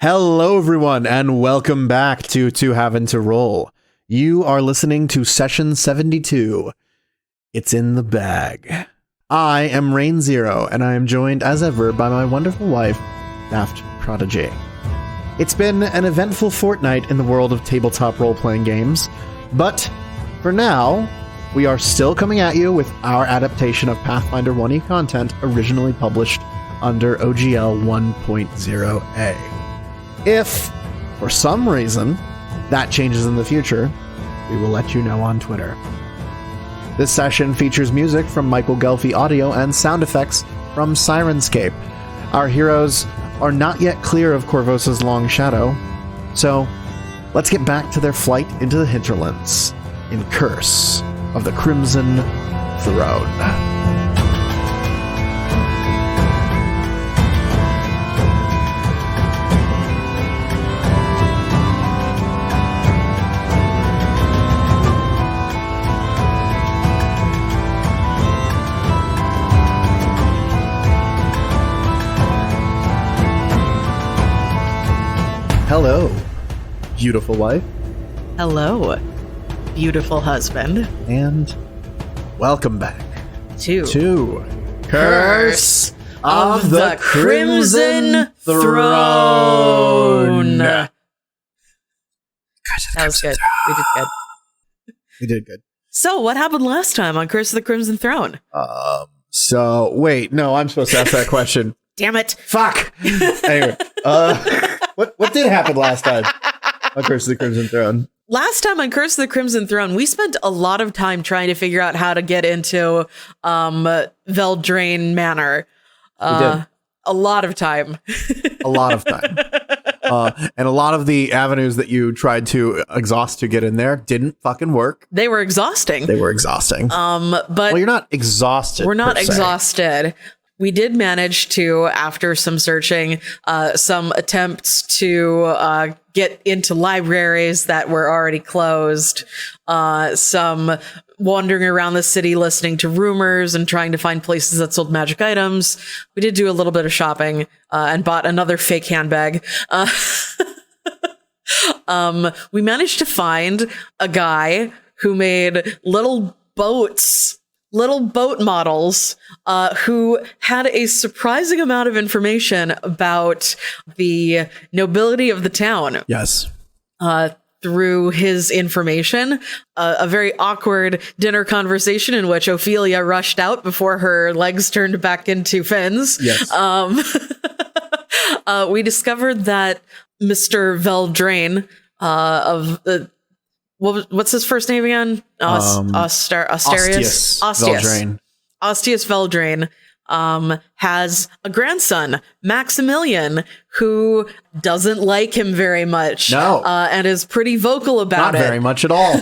Hello, everyone, and welcome back to Having to Roll. You are listening to Session 72. It's in the bag. I am Rain Zero, and I am joined, as ever, by my wonderful wife, Daft Prodigy. It's been an eventful fortnight in the world of tabletop role-playing games, but for now, we are still coming at you with our adaptation of Pathfinder 1e content originally published under OGL 1.0a. If, for some reason, that changes in the future, we will let you know on Twitter. This session features music from Michael Ghelfi Audio and sound effects from Syrinscape. Our heroes are not yet clear of Korvosa's long shadow, so let's get back to their flight into the Hinterlands in Curse of the Crimson Throne. Hello, beautiful wife. Hello, beautiful husband. And welcome back to Curse of the Crimson Throne. That was good. We did good. We did good. So, what happened last time on Curse of the Crimson Throne? Wait, no, I'm supposed to ask that question. Damn it. Fuck. Anyway, what did happen last time on Curse of the Crimson Throne? Last time on Curse of the Crimson Throne, we spent a lot of time trying to figure out how to get into Veldraine Manor. We did. A lot of time. A lot of time. And a lot of the avenues that you tried to exhaust to get in there didn't fucking work. They were exhausting. But well, you're not exhausted. We're not exhausted. We did manage to, after some searching, some attempts to get into libraries that were already closed, some wandering around the city listening to rumors and trying to find places that sold magic items. We did do a little bit of shopping and bought another fake handbag. We managed to find a guy who made little boat models, who had a surprising amount of information about the nobility of the town. Yes. Through his information, a very awkward dinner conversation in which Ophelia rushed out before her legs turned back into fins. Yes. We discovered that Mr. Veldraine, of the what's his first name again? Ostius Veldraine has a grandson, Maximilian, who doesn't like him very much. No. And is pretty vocal about it. Not very much at all.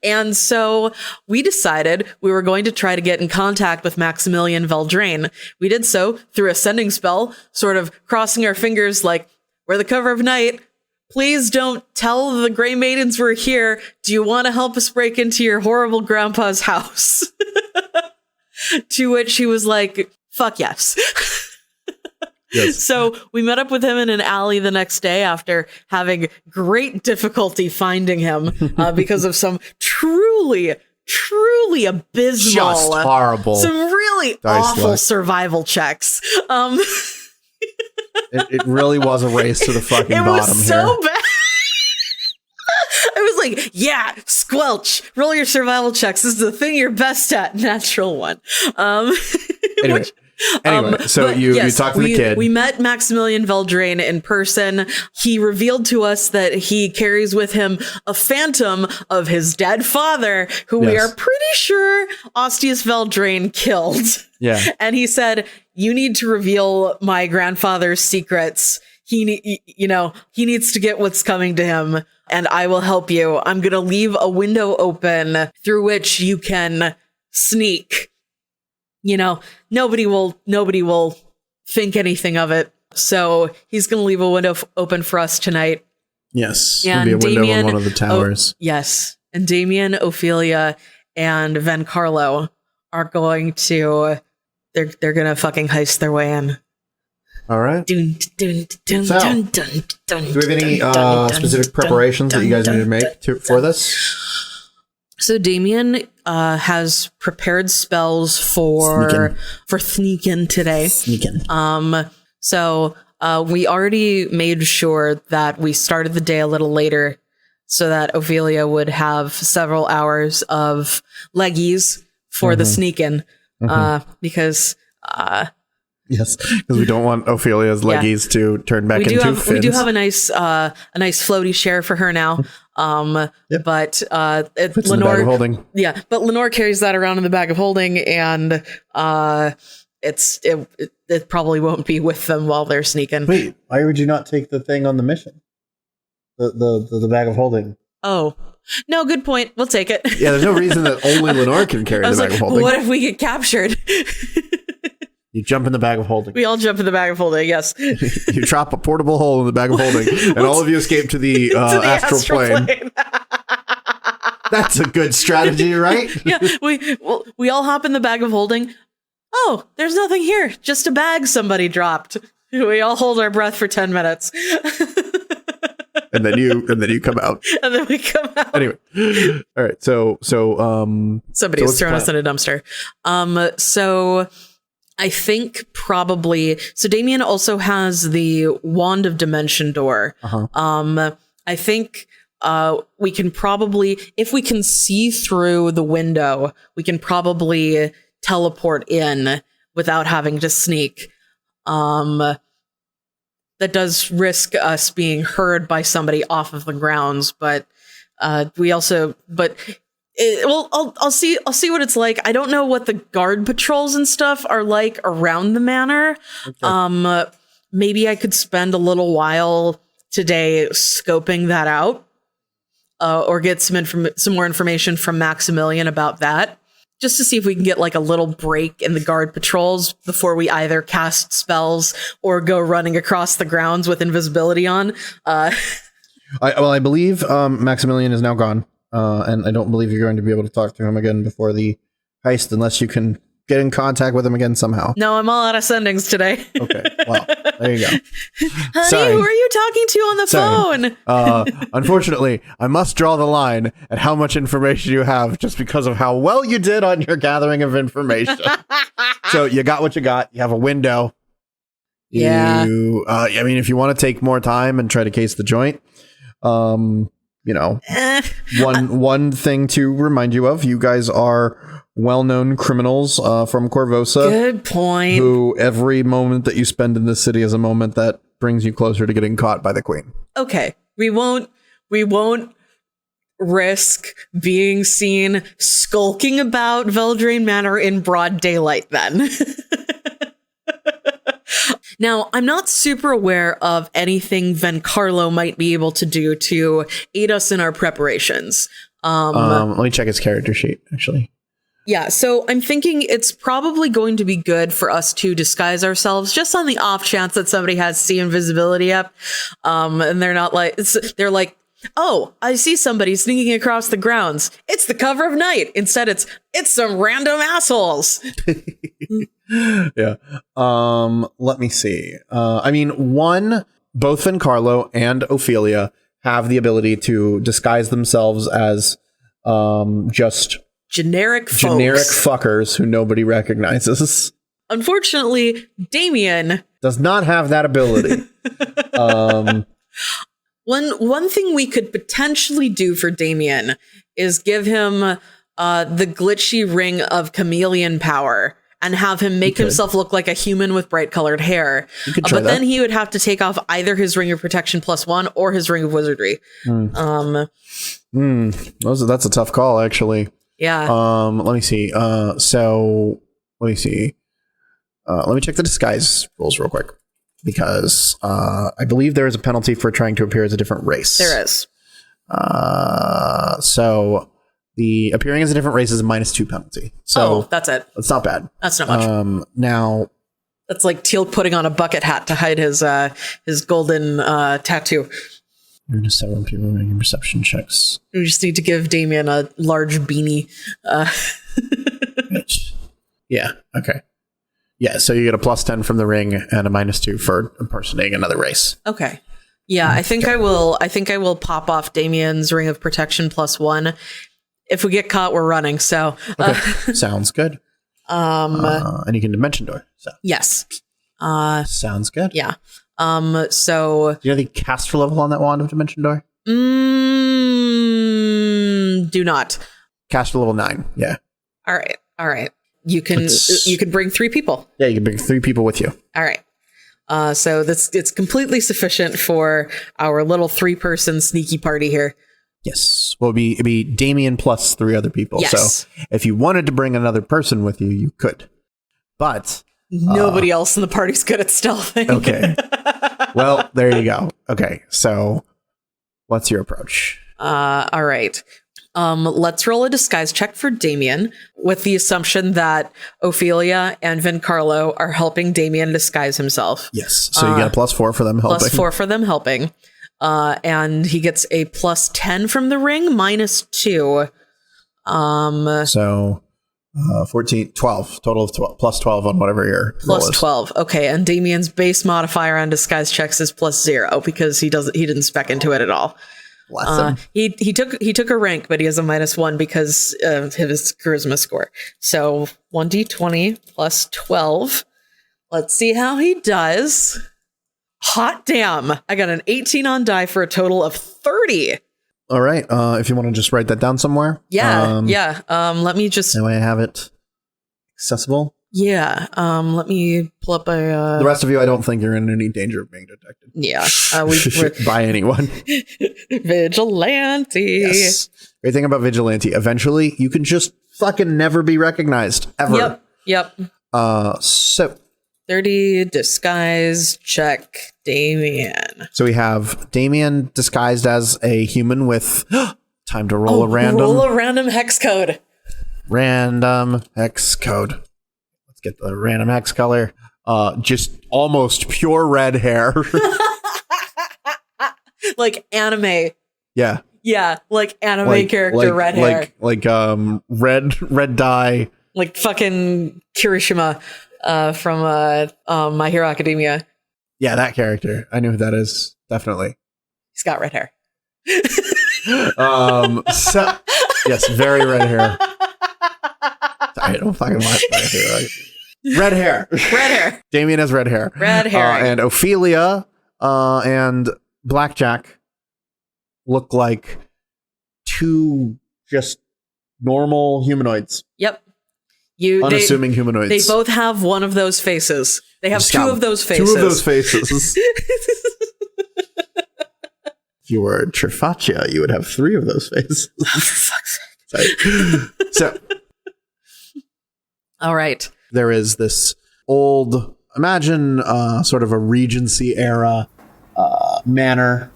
And so we decided we were going to try to get in contact with Maximilian Veldraine. We did so through a sending spell, sort of crossing our fingers like, we're the cover of night. Please don't tell the Grey Maidens we're here. Do you want to help us break into your horrible grandpa's house? To which he was like, fuck yes. Yes. So we met up with him in an alley the next day after having great difficulty finding him because of some truly abysmal, just horrible, some really awful survival checks. It really was a race to the fucking bottom here. It was so bad. I was like, yeah, squelch, roll your survival checks. This is the thing you're best at. Natural one. Anyway, so you talked to the kid. We met Maximilian Veldraine in person. He revealed to us that he carries with him a phantom of his dead father, who we are pretty sure Ostius Veldraine killed. Yeah. And he said, you need to reveal my grandfather's secrets. He needs to get what's coming to him, and I will help you. I'm going to leave a window open through which you can sneak. Nobody will think anything of it. So he's going to leave a window open for us tonight. Yes. And there'll be a window in one of the towers. Yes. And Damien, Ophelia, and Van Carlo are going to, they're going to fucking heist their way in. All right. Dun, dun, dun, So, dun, dun, dun, Do we have any dun, dun, specific dun, preparations that you guys dun, need to make for this? So Damien has prepared spells for sneaking today. So we already made sure that we started the day a little later so that Ophelia would have several hours of leggies for the sneaking. Because yes, because we don't want Ophelia's leggies to turn back into fins. We do have a nice floaty share for her now. But Lenore, but Lenore carries that around in the bag of holding, and it probably won't be with them while they're sneaking. Wait, why would you not take the thing on the mission? The bag of holding. Oh. No, good point. We'll take it. Yeah, there's no reason that only Lenore can carry the bag of holding. What if we get captured? You jump in the bag of holding. We all jump in the bag of holding, yes. You drop a portable hole in the bag of holding, and all of you escape to the astral plane. That's a good strategy, right? Yeah, we all hop in the bag of holding. Oh, there's nothing here. Just a bag somebody dropped. We all hold our breath for 10 minutes. and then you come out. And then we come out. Anyway. All right. So somebody has thrown us in a dumpster. So I think probably so Damien also has the Wand of Dimension Door. I think we can probably, if we can see through the window, we can probably teleport in without having to sneak. That does risk us being heard by somebody off of the grounds, but we also, I'll see what it's like. I don't know what the guard patrols and stuff are like around the manor. Okay. Maybe I could spend a little while today scoping that out, or get some more information from Maximilian about that, just to see if we can get like a little break in the guard patrols before we either cast spells or go running across the grounds with invisibility on. I believe Maximilian is now gone, and I don't believe you're going to be able to talk to him again before the heist unless you can get in contact with him again somehow. No, I'm all out of sendings today. Okay, well, there you go. Honey, Sorry. who are you talking to on the phone? Unfortunately, I must draw the line at how much information you have just because of how well you did on your gathering of information. So you got what you got. You have a window. Yeah. I mean, if you want to take more time and try to case the joint, one thing to remind you of, you guys are well-known criminals from Korvosa. Good point. Who every moment that you spend in this city is a moment that brings you closer to getting caught by the queen. Okay, we won't risk being seen skulking about Veldraine Manor in broad daylight then. Now, I'm not super aware of anything Vencarlo might be able to do to aid us in our preparations. Let me check his character sheet, actually. Yeah, so I'm thinking it's probably going to be good for us to disguise ourselves just on the off chance that somebody has see invisibility up. And they're not like, they're like, oh, I see somebody sneaking across the grounds. It's the cover of night. Instead, it's some random assholes. Yeah. Let me see. I mean, both Vencarlo and Ophelia have the ability to disguise themselves as just generic fuckers who nobody recognizes. Unfortunately, Damien does not have that ability. One thing we could potentially do for Damien is give him the glitchy ring of chameleon power and have him make himself look like a human with bright colored hair. But then he would have to take off either his ring of protection +1 or his ring of wizardry. That's a tough call, actually. Yeah. Let me see. Let me see. Let me check the disguise rules real quick, because I believe there is a penalty for trying to appear as a different race. There is. So the appearing as a different race is a -2 penalty. So that's it. It's not bad. That's not much. Now that's like Teal putting on a bucket hat to hide his golden tattoo. You're just several people making perception checks. We just need to give Damien a large beanie. Yeah. Okay. Yeah, so you get a +10 from the ring and a -2 for impersonating another race. Okay. Yeah, I think I will pop off Damien's Ring of Protection +1. If we get caught, we're running. So Okay. Sounds good. And you can dimension door. So yes. sounds good. Yeah. So do you know the caster level on that wand of dimension door? Do not. Caster level 9. Yeah. All right. You can bring 3 people. Yeah, you can bring 3 people with you. All right. So it's completely sufficient for our little 3-person sneaky party here. Yes. Well, it'd be Damien plus 3 other people. Yes. So if you wanted to bring another person with you, you could. But nobody else in the party's good at stealthing. Okay. Well, there you go. Okay. So what's your approach? All right. Let's roll a disguise check for Damien with the assumption that Ophelia and Vincarlo are helping Damien disguise himself. Yes. So you get a +4 for them helping. +4 for them helping. And he gets a +10 from the ring, -2. So 14, 12, total of 12, +12 on whatever your roll is. +12. Okay. And Damien's base modifier on disguise checks is +0 because he didn't spec into it at all. Bless him. He took a rank, but he has a -1 because of his charisma score. So 1d20 +12. Let's see how he does. Hot damn. I got an 18 on die for a total of 30. All right. If you want to just write that down somewhere. Yeah. Let me just. That way I have it accessible. Yeah. Let me pull up a. The rest of you, I don't think you're in any danger of being detected. Yeah. We're by anyone. Vigilante. Yes. Great thing about Vigilante. Eventually, you can just fucking never be recognized ever. Yep. So 30 disguise check Damien. So we have Damien disguised as a human with time to roll a random hex code. Random hex code. Let's get the random hex color. Just almost pure red hair. Like anime. Yeah. Yeah, like anime character red hair. Like red dye. Like fucking Kirishima from My Hero Academia. Yeah, that character. I knew who that is. Definitely. He's got red hair. So yes, very red hair. I don't fucking like red hair. Red hair. Damien has red hair. Red hair. And Ophelia and Blackjack look like 2 just normal humanoids. Yep. Unassuming humanoids. They both have one of those faces. They have 2 of those faces. 2 of those faces. If you were Trifaccia, you would have 3 of those faces. Oh, for fuck's sake. So, all right. There is this old, imagine sort of a Regency era manor.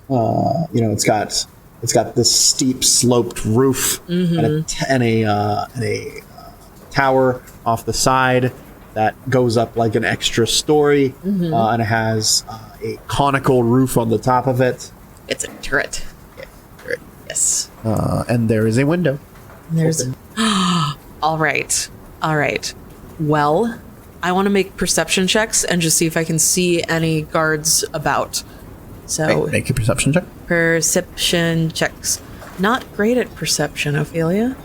It's got this steep sloped roof and a tower off the side that goes up like an extra story, and it has a conical roof on the top of it. It's a turret. Yeah, turret. Yes. And there is a window. All right. Well, I want to make perception checks and just see if I can see any guards about. So make a perception check. Perception checks. Not great at perception, Ophelia.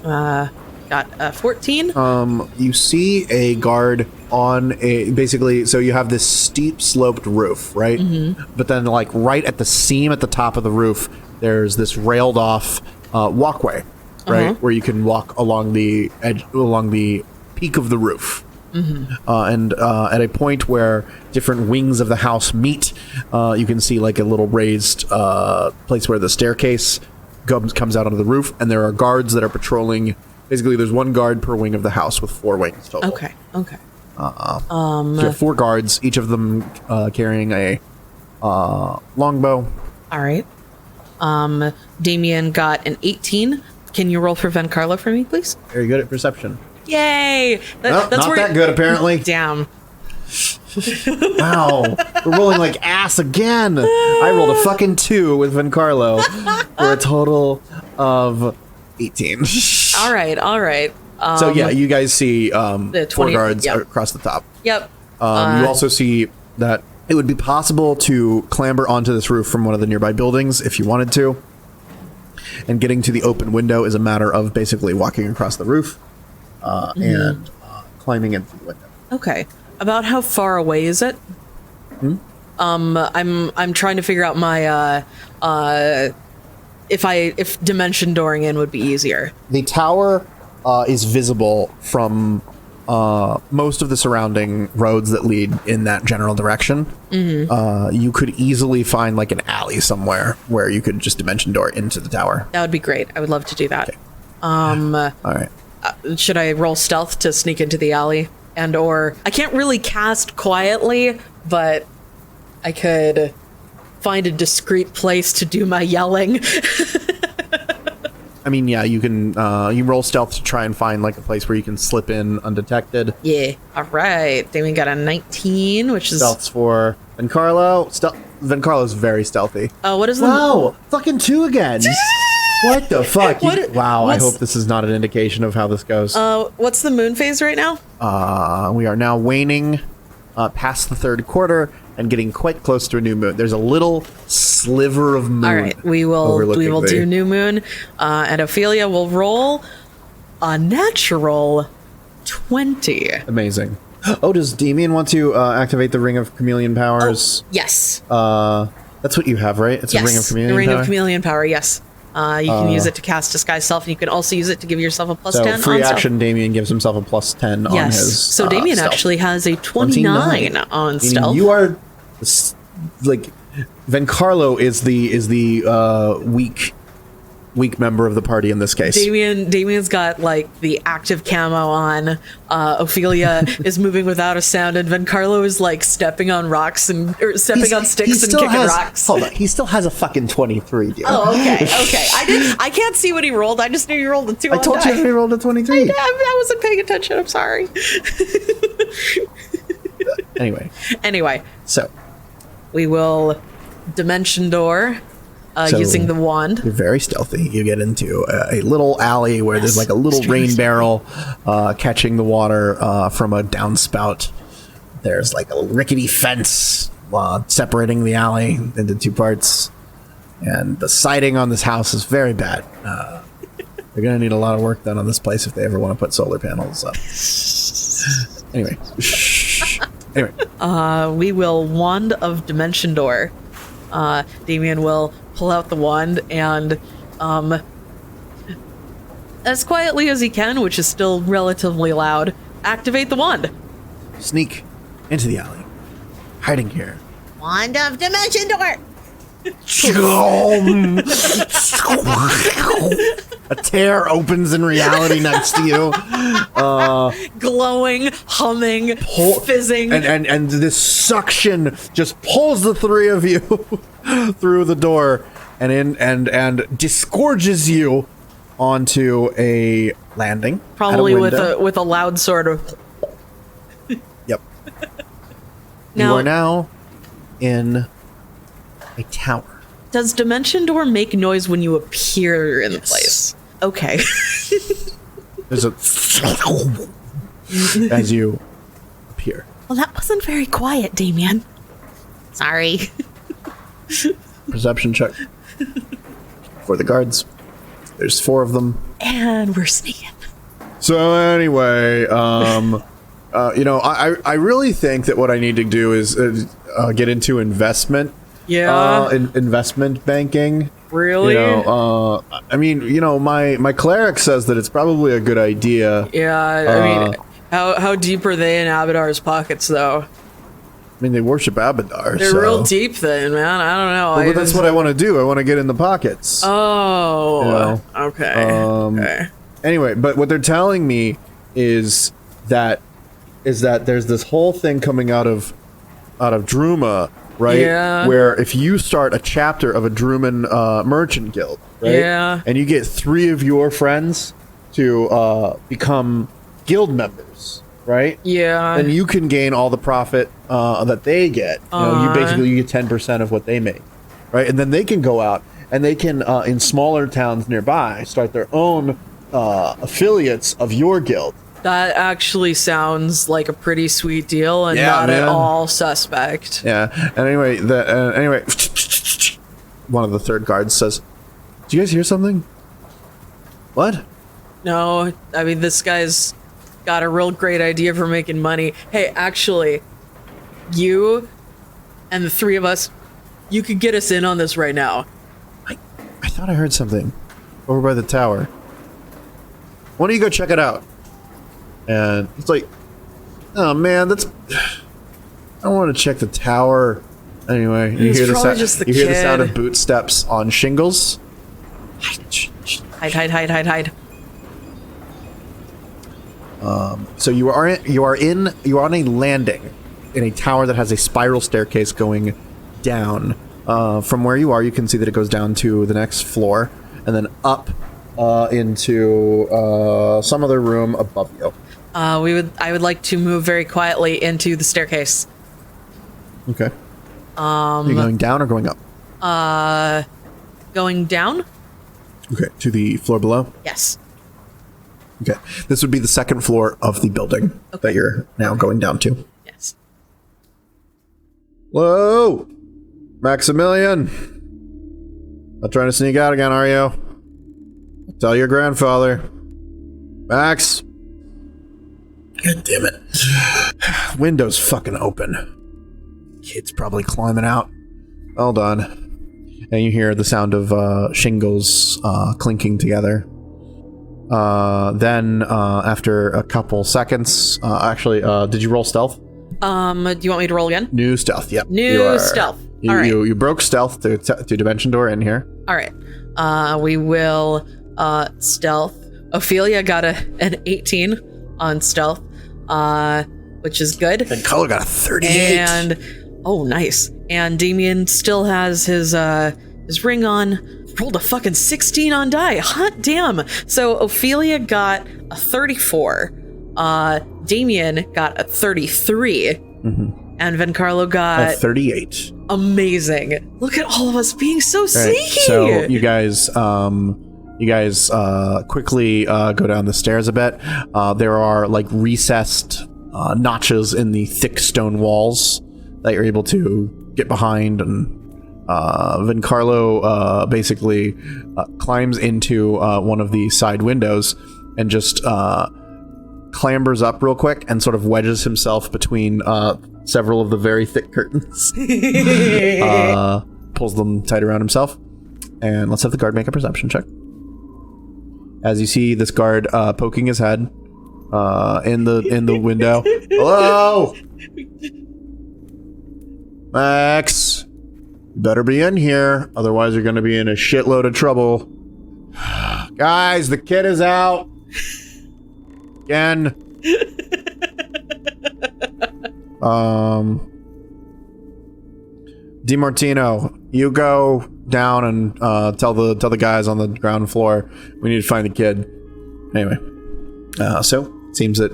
Got a 14. You see a guard on so you have this steep sloped roof, right? But then like right at the seam at the top of the roof, there's this railed off walkway, right? Where you can walk along the edge, along the peak of the roof. And at a point where different wings of the house meet, you can see like a little raised place where the staircase comes out onto the roof, and there are guards that are patrolling. Basically, there's 1 guard per wing of the house with 4 wings total. Okay. So you have 4 guards, each of them carrying a longbow. All right. Damien got an 18. Can you roll for Vencarlo for me, please? Very good at perception. Yay! That's not that good, apparently. Damn. Wow. We're rolling like ass again. I rolled a fucking 2 with Vencarlo for a total of 18. All right. So yeah, you guys see the 4 20 guards yep. across the top. Yep. You also see that it would be possible to clamber onto this roof from one of the nearby buildings if you wanted to. And getting to the open window is a matter of basically walking across the roof and climbing in through the window. Okay. About how far away is it? I'm trying to figure out my if dimension dooring in would be easier. The tower is visible from most of the surrounding roads that lead in that general direction. You could easily find like an alley somewhere where you could just dimension door into the tower. That would be great. I would love to do that. Okay. All right. Should I roll stealth to sneak into the alley? And or I can't really cast quietly, but I could find a discreet place to do my yelling. I mean, yeah, you can you roll stealth to try and find like a place where you can slip in undetected. Yeah. All right. Then we got a 19, which is Stealth's for Vencarlo. Vencarlo's very stealthy. what is the Wow, fucking 2 again. What the fuck? Wow, I what's- hope this is not an indication of how this goes. what's the moon phase right now? We are now waning past the 3rd quarter and getting quite close to a new moon. There's a little sliver of moon. All right, we will overlooking do new moon, and Ophelia will roll a natural 20. Amazing. Oh, does Damien want to activate the Ring of Chameleon powers? Yes. That's what you have, right? It's Yes. a Ring of Chameleon The Ring power? of Chameleon power. Yes. You can use it to cast Disguise Self, and you can also use it to give yourself a plus So 10 free on action, stealth. Damien gives himself a plus 10 on Yes. his So Damien stealth. actually has a 29 on Meaning stealth. You are like Vencarlo is the weak member of the party in this case. Damien's got like the active camo on. Ophelia is moving without a sound, and Vencarlo is like stepping on rocks or stepping on sticks and kicking rocks. Hold on, he still has a fucking 23, dude. Oh, okay. I can't see what he rolled. I just knew you rolled a 2 I on told die. you he rolled a 23. I wasn't paying attention. I'm sorry. Anyway, so We will dimension door So- using the wand. you're very stealthy. You get into a little alley where there's like a little extremely rain barrel catching the water from a downspout. There's like a rickety fence separating the alley into 2 parts. And the siding on this house is very bad. They're going to need a lot of work done on this place if they ever want to put solar panels up. Anyway. We will wand of dimension door. Damien will pull out the wand and as quietly as he can, which is still relatively loud, activate the wand. Sneak into the alley. Hiding here. Wand of dimension door. A tear opens in reality next to you. Glowing, humming, fizzing. And this suction just pulls the 3 of you through the door and disgorges you onto a landing. Probably at a with window. a loud sort of. Yep. Now, You are now in a tower. does dimension door make noise when you appear in the Yes. place? Okay. There's a as you appear. Well, that wasn't very quiet, Damien. Sorry. Perception check for the guards. There's 4 of them. And we're sneaking. So anyway, I really think that what I need to do is get into investment. Yeah. Investment banking. Really? I mean, my cleric says that it's probably a good idea. Yeah, I mean, how deep are they in Abadar's pockets, though? I mean, they worship Abadar. They're so. real deep, then, man. I don't know. Well, but that's what I want to do. I want to get in the pockets. Oh, okay. Okay. Anyway, but what they're telling me is that there's this whole thing coming out of Druma, right? Yeah. Where if you start a chapter of a Druman merchant guild, right? Yeah. And you get 3 of your friends to become guild members, right? Yeah. Then you can gain all the profit that they get. You get 10% of what they make, right? And then they can go out and they can in smaller towns nearby start their own affiliates of your guild. That actually sounds like a pretty sweet deal and Yeah, not at man. all suspect. Yeah. And anyway, one of the third guards says, "Do you guys hear something?" What? No, I mean, this guy's got a real great idea for making money. Hey, actually, you and the three of us, you could get us in on this right now. I thought I heard something over by the tower. Why don't you go check it out? And it's like, oh man, I don't want to check the tower. Anyway, you hear probably just the hear the sound kid. of boot steps on shingles. Hide. So you are on a landing in a tower that has a spiral staircase going down. From where you are, you can see that it goes down to the next floor and then up into some other room above you. I would like to move very quietly into the staircase. Okay. Are you going down or going up? Going down? Okay, to the floor below? Yes. Okay. This would be the second floor of the building that you're now going down to. Yes. Whoa! Maximilian! Not trying to sneak out again, are you? Tell your grandfather. Max! God damn it. Window's fucking open. Kid's probably climbing out. Hold on. And you hear the sound of shingles clinking together. Then, after a couple seconds, did you roll stealth? Do you want me to roll again? New stealth, yep. New stealth. All right. You broke stealth to Dimension Door in here. All right. We will stealth. Ophelia got an 18 on stealth, which is good. And Color got a 38. And oh, nice. And Damien still has his ring on. Rolled a fucking 16 on die. Hot damn. So Ophelia got a 34. Damien got a 33. Mm-hmm. And Vencarlo got a 38. Amazing. Look at all of us being so sneaky. So you guys quickly go down the stairs a bit. There are like recessed notches in the thick stone walls that you're able to get behind, and Vencarlo basically climbs into one of the side windows and just clambers up real quick and sort of wedges himself between several of the very thick curtains. Pulls them tight around himself. And let's have the guard make a perception check. As you see this guard poking his head in the window. Hello? Max, you better be in here, otherwise you're going to be in a shitload of trouble. Guys, the kid is out. Again. DiMartino, you go down and tell the guys on the ground floor we need to find the kid. Anyway, so it seems that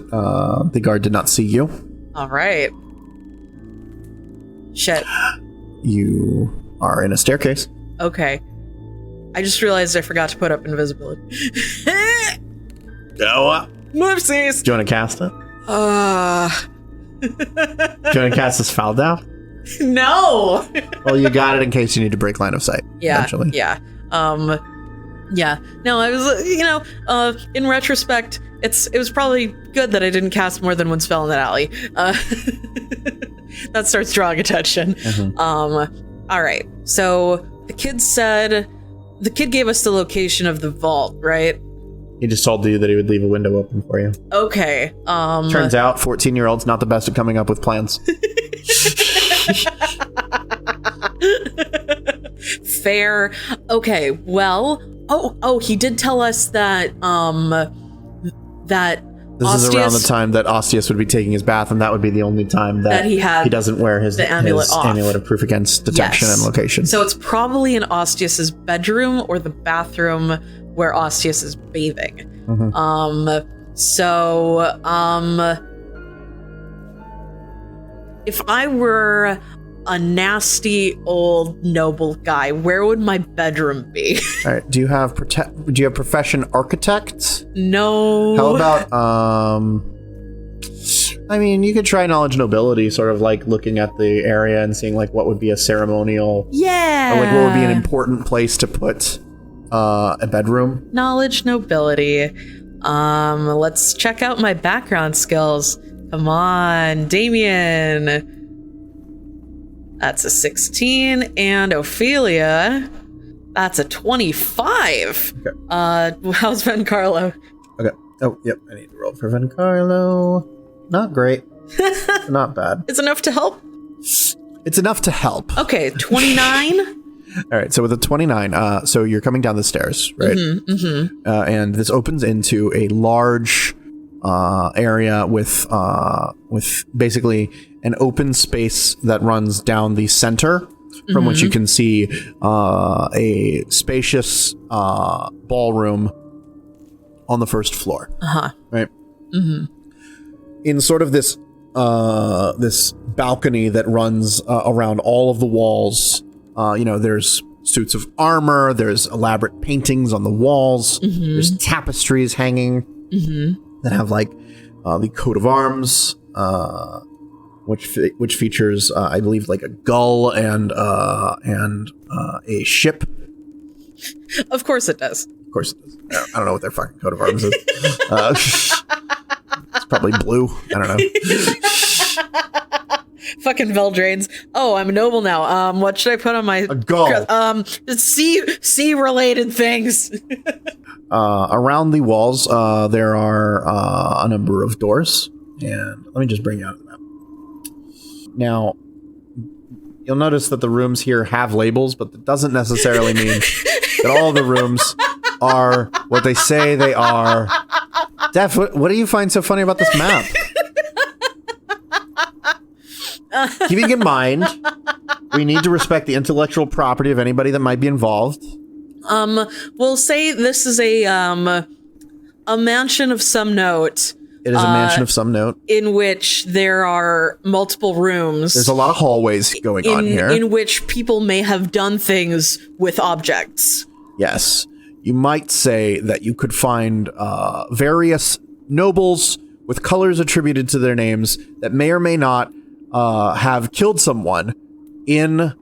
the guard did not see you. All right. Shit. You are in a staircase. Okay. I just realized I forgot to put up invisibility. Go up. Whoopsies. Do you want to cast it? Do you want to cast this foul down? No. Well, you got it in case you need to break line of sight. Yeah. Eventually. Yeah. Yeah. No, I was, in retrospect, it was probably good that I didn't cast more than one spell in that alley. That starts drawing attention. Mm-hmm. All right. So the kid gave us the location of the vault, right? He just told you that he would leave a window open for you. Okay. Turns out 14-year-old's not the best at coming up with plans. Fair. Okay. Well, he did tell us that that this Ostius, is around the time that Ostius would be taking his bath, and that would be the only time that he doesn't wear his amulet off. Amulet of proof against detection and location. So it's probably in Ostius's bedroom or the bathroom where Ostius is bathing. Mm-hmm. If I were a nasty old noble guy, where would my bedroom be? All right. Do you have profession architect? No. How about I mean, you could try knowledge nobility, sort of like looking at the area and seeing like what would be a ceremonial, yeah, or like what would be an important place to put a bedroom. Knowledge nobility. Let's check out my background skills. Come on, Damien. That's a 16, and Ophelia, that's a 25. Okay. How's Vencarlo? Okay. Oh, yep. I need to roll for Vencarlo. Not great. Not bad. It's enough to help? It's enough to help. Okay, 29. All right, so with a 29, so you're coming down the stairs, right? And this opens into a large area with basically an open space that runs down the center, from which you can see a spacious ballroom on the first floor. Right. In sort of this this balcony that runs around all of the walls. There's suits of armor, there's elaborate paintings on the walls, there's tapestries hanging that have like the coat of arms, which features, I believe, like a gull and a ship. Of course it does. Of course it does. I don't know what their fucking coat of arms is. It's probably blue. I don't know. Fucking Veldraines. Oh, I'm a noble now. What should I put on my... A gull. Sea related things. Around the walls, there are a number of doors. And let me just bring you out of the map. Now, you'll notice that the rooms here have labels, but that doesn't necessarily mean that all the rooms are what they say they are. Daph, what do you find so funny about this map? Keeping in mind, we need to respect the intellectual property of anybody that might be involved. We'll say this is a mansion of some note. It is a mansion of some note. In which there are multiple rooms. There's a lot of hallways going on here. In which people may have done things with objects. Yes. You might say that you could find various nobles with colors attributed to their names that may or may not have killed someone in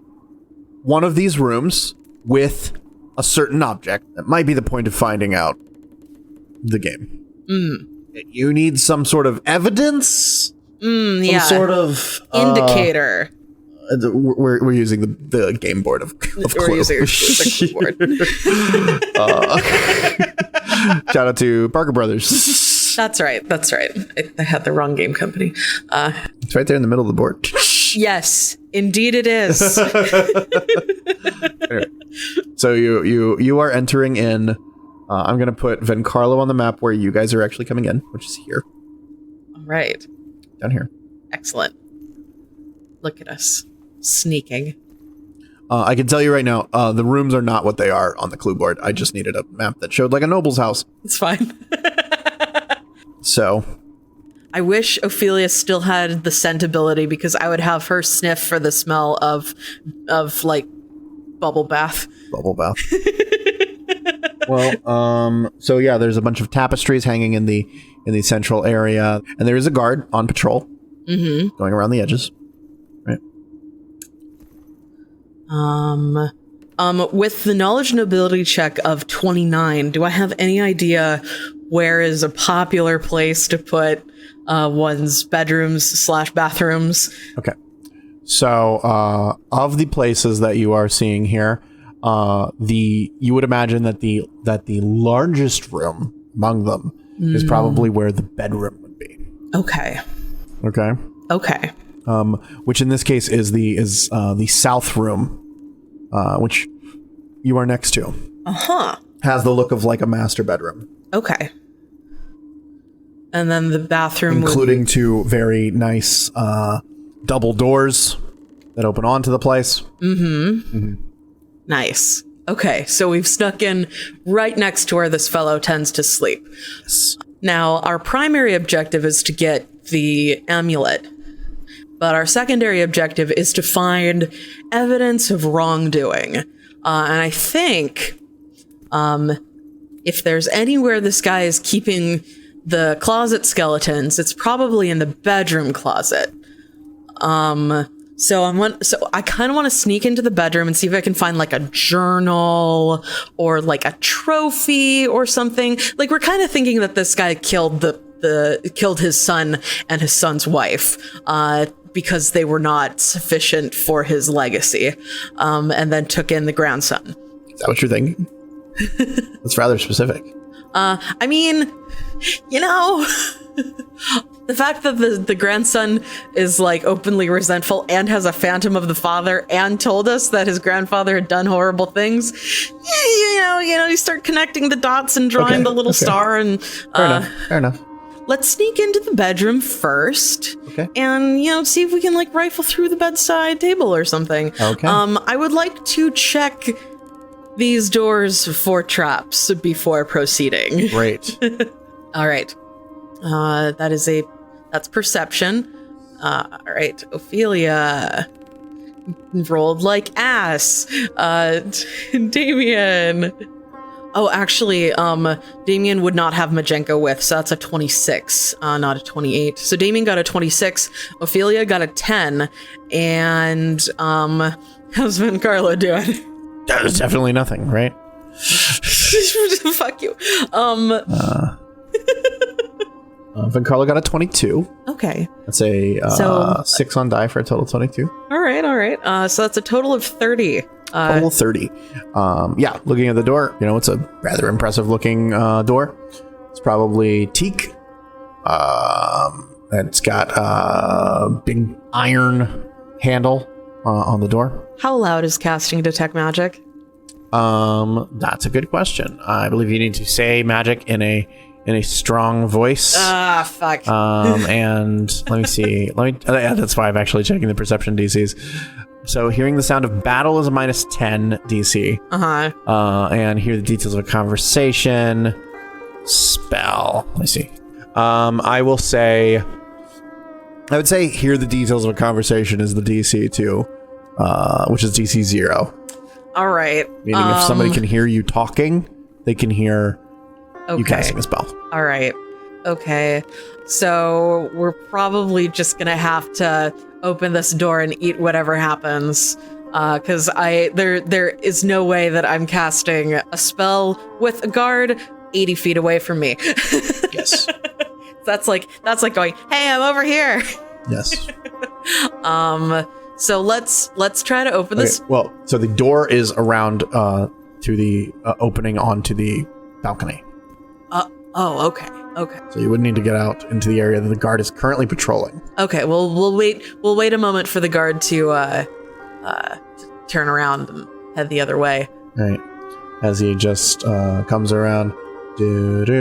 one of these rooms with a certain object. That might be the point of finding out the game. You need some sort of evidence? Some sort of... indicator. We're using the game board of We're using the board. Shout out to Parker Brothers. That's right. I had the wrong game company. It's right there in the middle of the board. Yes, indeed it is. Anyway, so you are entering in. I'm going to put Vencarlo on the map where you guys are actually coming in, which is here. All right. Down here. Excellent. Look at us. Sneaking. I can tell you right now, the rooms are not what they are on the clue board. I just needed a map that showed like a noble's house. It's fine. So... I wish Ophelia still had the scent ability, because I would have her sniff for the smell of like bubble bath. Bubble bath. Well, so yeah, there's a bunch of tapestries hanging in the central area, and there is a guard on patrol, going around the edges. Right. With the knowledge and ability check of 29, do I have any idea where is a popular place to put one's bedrooms / bathrooms? Okay. So, of the places that you are seeing here, you would imagine that the largest room among them is probably where the bedroom would be. Okay. Okay. Okay. Which in this case is the south room, which you are next to. Has the look of like a master bedroom. Okay. And then the bathroom, including two very nice double doors that open onto the place. Nice. Okay, so we've snuck in right next to where this fellow tends to sleep. Yes. Now, our primary objective is to get the amulet. But our secondary objective is to find evidence of wrongdoing. And I think if there's anywhere this guy is keeping the closet skeletons, it's probably in the bedroom closet. So I kind of want to sneak into the bedroom and see if I can find like a journal or like a trophy or something. Like, we're kind of thinking that this guy killed killed his son and his son's wife, because they were not sufficient for his legacy, and then took in the grandson. Is that what you're thinking? That's rather specific. I mean, the fact that the grandson is like openly resentful and has a phantom of the father and told us that his grandfather had done horrible things, you start connecting the dots and drawing the little star. And fair enough. Let's sneak into the bedroom first, and see if we can like rifle through the bedside table or something. Okay. I would like to check these doors for traps before proceeding. Great. All right. That's perception. All right. Ophelia rolled like ass. Damien. Oh, actually, Damien would not have Majenko with, so that's a 26, not a 28. So Damien got a 26, Ophelia got a 10, and how's Vencarlo doing? That is definitely nothing, right? Fuck you. Vencarlo got a 22. Okay. That's a 6 on die for a total 22. All right. So that's a total of 30. Total 30. Looking at the door, it's a rather impressive looking door. It's probably teak. It's got a big iron handle on the door. How loud is casting detect magic? That's a good question. I believe you need to say magic in a strong voice. Fuck. And let me see. That's why I'm actually checking the perception DCs. So hearing the sound of battle is a -10 DC. And hear the details of a conversation. Spell. Let me see. I would say hear the details of a conversation is the DC too, which is DC 0. All right. Meaning if somebody can hear you talking, they can hear you casting a spell. All right. Okay. So we're probably just going to have to open this door and eat whatever happens. Because there is no way that I'm casting a spell with a guard 80 feet away from me. Yes. That's like going, hey, I'm over here. Yes. So let's try to open this. Well, so the door is around to the opening onto the balcony. Oh, okay. So you would need to get out into the area that the guard is currently patrolling. Okay, well we'll wait a moment for the guard to turn around and head the other way. All right. As he just comes around. We're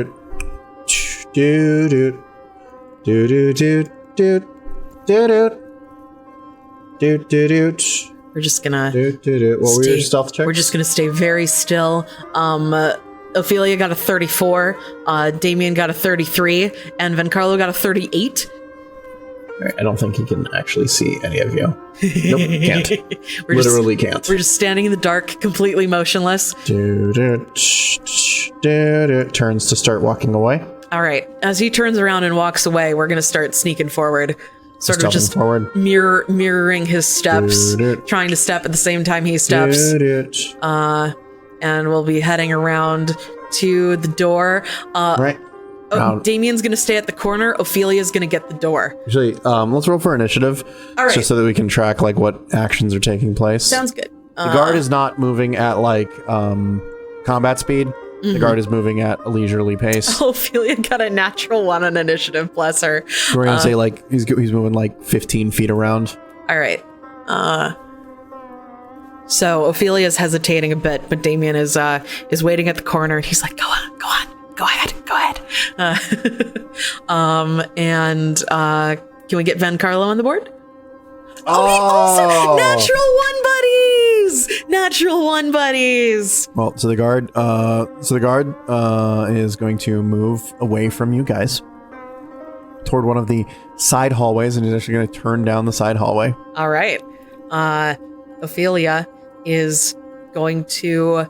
just gonna What were your stealth checks? We're just gonna stay very still. Ophelia got a 34, Damien got a 33, and Vencarlo got a 38. Right, I don't think he can actually see any of you. Nope, can't. Literally can't. We're just standing in the dark, completely motionless. Turns to start walking away. All right. As he turns around and walks away, we're going to start sneaking forward. Sort of just forward. mirroring his steps, trying to step at the same time he steps. And we'll be heading around to the door. Right. Damien's going to stay at the corner. Ophelia's going to get the door. Actually, let's roll for initiative. All right. Just so that we can track like what actions are taking place. Sounds good. The guard is not moving at like combat speed. Mm-hmm. The guard is moving at a leisurely pace. Ophelia got a natural 1 on initiative, bless her. We're going to say like he's moving like 15 feet around. All right. So Ophelia's hesitating a bit, but Damien is waiting at the corner. He's like, go on, go ahead. And can we get Vencarlo on the board? Oh, natural one buddies. Well, so the guard is going to move away from you guys. toward one of the side hallways, and he's actually going to turn down the side hallway. All right. Ophelia is going to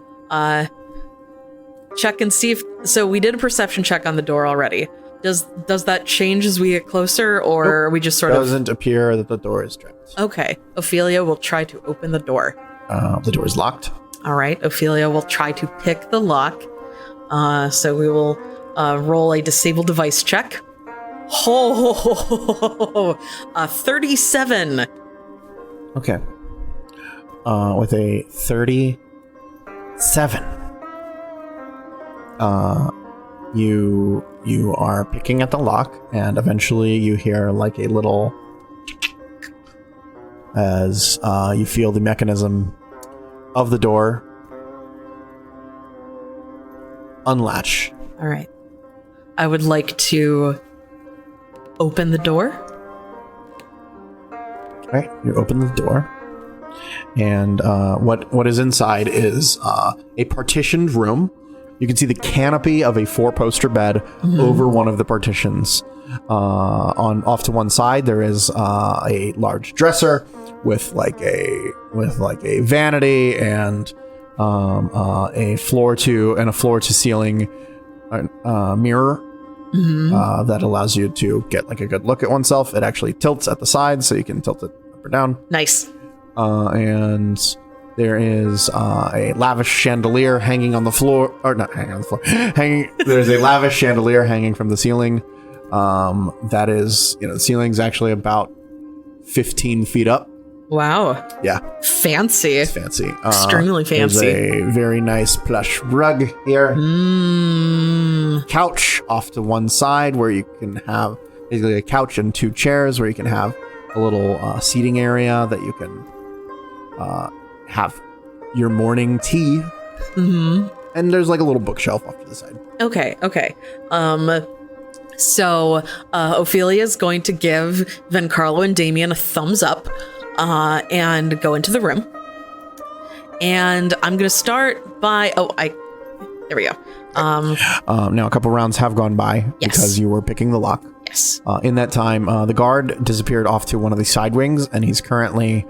check and see if... So we did a perception check on the door already. Does that change as we get closer, or are we just sort of... It doesn't appear that the door is trapped. Okay. Ophelia will try to open the door. The door is locked. All right. Ophelia will try to pick the lock. So we will roll a disable device check. 37. Okay. With a 37. You are picking at the lock, and eventually you hear like a little as you feel the mechanism of the door unlatch. All right. I would like to open the door. All right, you open the door, and what is inside is a partitioned room. You can see the canopy of a 4-poster bed over one of the partitions. Off to one side, there is a large dresser with like a vanity and a floor to ceiling mirror that allows you to get like a good look at oneself. It actually tilts at the sides, so you can tilt it up or down. Nice. And there is a lavish chandelier hanging on the floor, or not hanging on the floor. There's a lavish chandelier hanging from the ceiling. That is, the ceiling's actually about 15 feet up. Wow. Yeah. Fancy. It's fancy. Extremely fancy. There's a very nice plush rug here. Couch off to one side where you can have basically a couch and 2 chairs where you can have a little seating area that you can have your morning tea. And there's like a little bookshelf off to the side. Okay. So Ophelia's going to give Vencarlo and Damien a thumbs up and go into the room. And I'm going to start by... There we go. Now, a couple rounds have gone by because you were picking the lock. Yes. In that time, the guard disappeared off to one of the side wings, and he's currently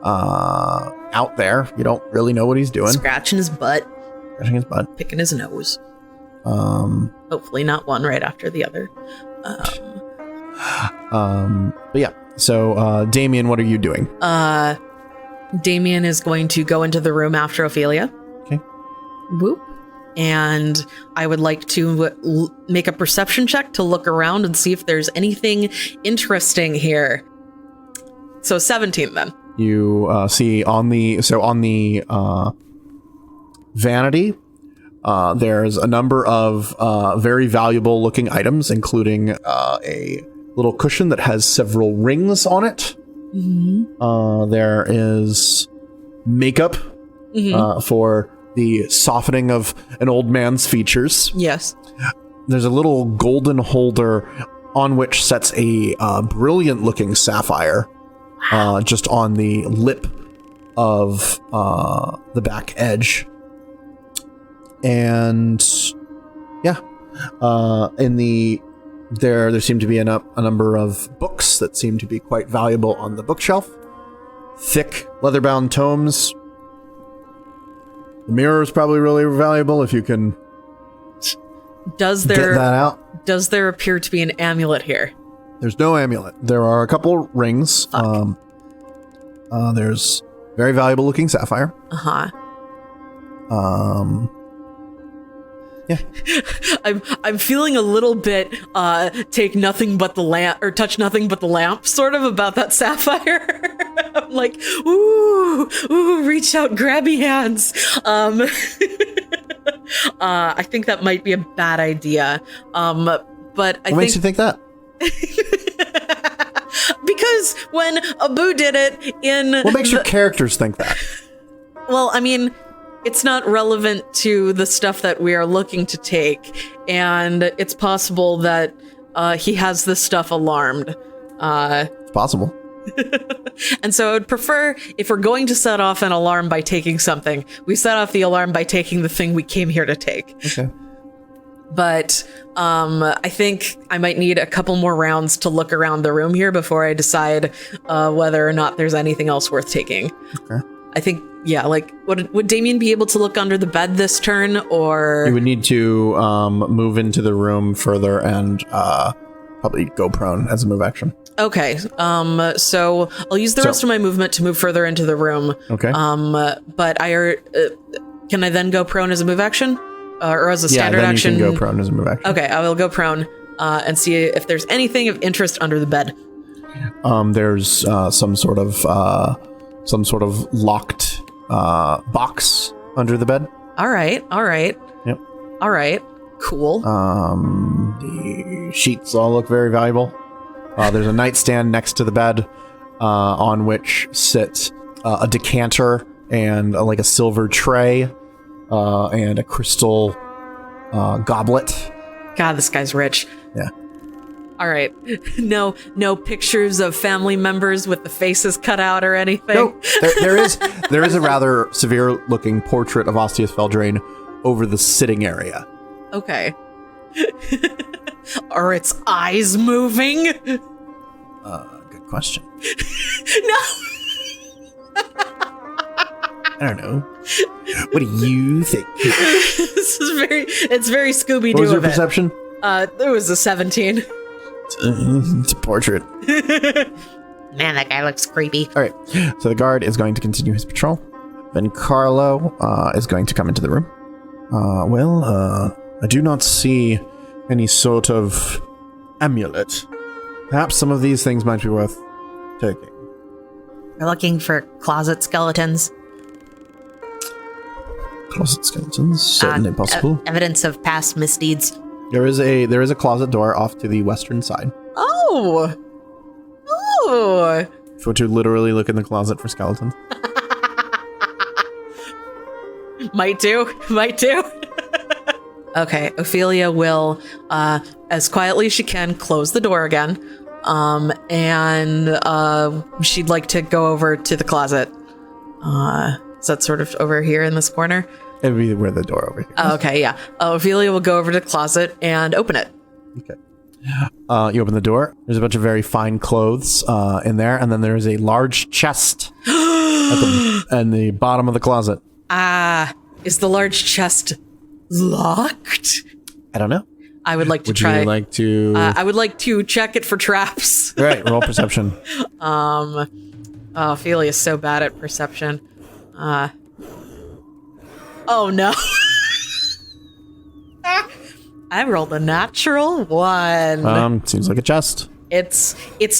out there. You don't really know what he's doing. Scratching his butt. Picking his nose. Hopefully not one right after the other. But yeah. So, Damien, what are you doing? Damien is going to go into the room after Ophelia. Okay. Whoop. And I would like to make a perception check to look around and see if there's anything interesting here. So 17 then. You see on the vanity, there's a number of very valuable looking items, including a little cushion that has several rings on it. There is makeup for the softening of an old man's features. Yes. There's a little golden holder on which sits a brilliant looking sapphire just on the lip of the back edge. And yeah, there seem to be a number of books that seem to be quite valuable on the bookshelf. Thick leather-bound tomes. The mirror is probably really valuable if you can get that out. Does there appear to be an amulet here? There's no amulet. There are a couple rings. There's very valuable looking sapphire. Yeah. I'm feeling a little bit take nothing but the lamp, or touch nothing but the lamp, sort of, about that sapphire. I'm like, ooh, reach out, grabby hands. I think that might be a bad idea. But what makes you think that? Because when Abu did it in... What makes your characters think that? Well, I mean, it's not relevant to the stuff that we are looking to take, and it's possible that he has this stuff alarmed. It's possible. And so I would prefer, if we're going to set off an alarm by taking something, we set off the alarm by taking the thing we came here to take. Okay. but I think I might need a couple more rounds to look around the room here before I decide whether or not there's anything else worth taking. Okay. I think, yeah, like, would Damien be able to look under the bed this turn, or... You would need to move into the room further and probably go prone as a move action. Okay, so I'll use the rest of my movement to move further into the room. Okay. But can I then go prone as a move action? Or as a standard action? Yeah, then you can go prone as a move action. Okay, I will go prone and see if there's anything of interest under the bed. There's some sort of locked box under the bed. All right. Yep. All right. Cool. The sheets all look very valuable. There's a nightstand next to the bed on which sits a decanter and like a silver tray and a crystal goblet. God, this guy's rich. Yeah. All right. No pictures of family members with the faces cut out or anything. No, there is a rather severe looking portrait of Lord Veldraine over the sitting area. Okay. Are its eyes moving? Good question. No. I don't know. What do you think? It's very Scooby-Doo. What was your perception? It was a 17. It's a portrait. Man, that guy looks creepy. All right. So the guard is going to continue his patrol. Then Carlo is going to come into the room. I do not see any sort of amulet. Perhaps some of these things might be worth taking. We're looking for closet skeletons. Closet skeletons, certainly possible. Evidence of past misdeeds. There is a closet door off to the western side. Oh. If you were to literally look in the closet for skeletons. Might do. Okay, Ophelia will, as quietly as she can, close the door again. And she'd like to go over to the closet. Is that sort of over here in this corner? It'd be where the door over here. Oh, okay, yeah. Ophelia will go over to the closet and open it. Okay. You open the door. There's a bunch of very fine clothes in there, and then there's a large chest at the bottom of the closet. Is the large chest locked? I don't know. I would like to Would try. you like to? I would like to check it for traps. Right. Roll perception. Ophelia's so bad at perception. Oh no. I rolled a natural 1. Seems like a chest. It's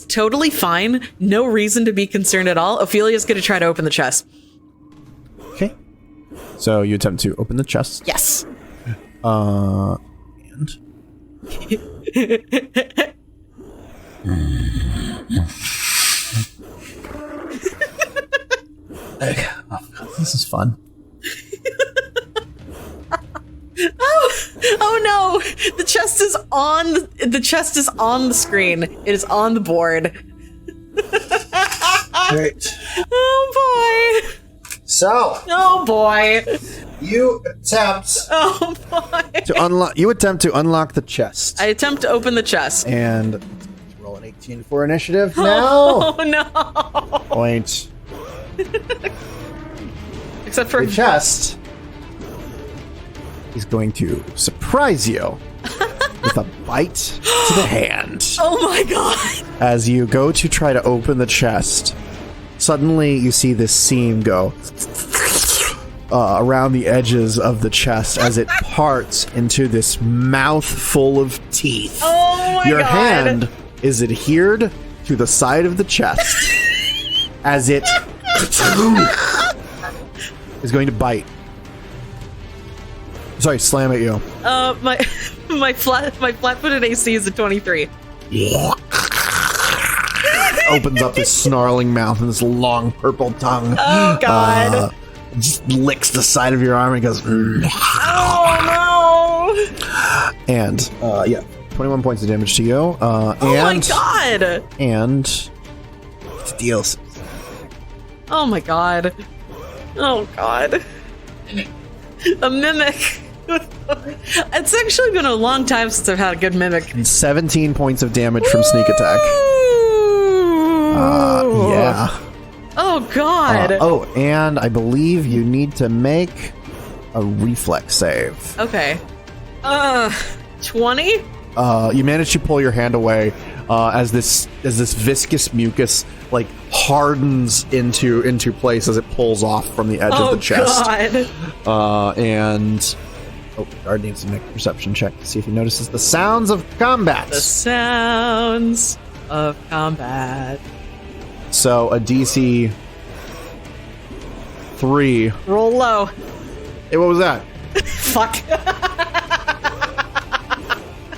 totally fine. No reason to be concerned at all. Ophelia's going to try to open the chest. Okay. So you attempt to open the chest. Yes. And okay. Oh, this is fun. Oh no! The chest is on the screen. It is on the board. Great. Oh boy. So. Oh boy. You attempt. Oh boy. You attempt to unlock the chest. I attempt to open the chest. And roll an 18 for initiative now. Oh no. Point. Except for the chest. He's going to surprise you with a bite to the hand. Oh my god. As you go to try to open the chest, suddenly you see this seam go around the edges of the chest as it parts into this mouth full of teeth. Oh my Your god. hand is adhered to the side of the chest as it is going to bite. Sorry, slam at you. My flat-footed AC is a 23. Opens up this snarling mouth and this long purple tongue. Oh god. Just licks the side of your arm and goes. Oh no. And 21 points of damage to you. Oh my god. And it's deals. Oh my god. Oh god. A mimic. It's actually been a long time since I've had a good mimic. And 17 points of damage from sneak attack. Yeah. Oh, God. And I believe you need to make a reflex save. Okay. 20? You manage to pull your hand away as this viscous mucus like hardens into place as it pulls off from the edge of the chest. God. And guard needs to make a perception check to see if he notices the sounds of combat. The sounds of combat. So a DC 3. Roll low. Hey, what was that? Fuck.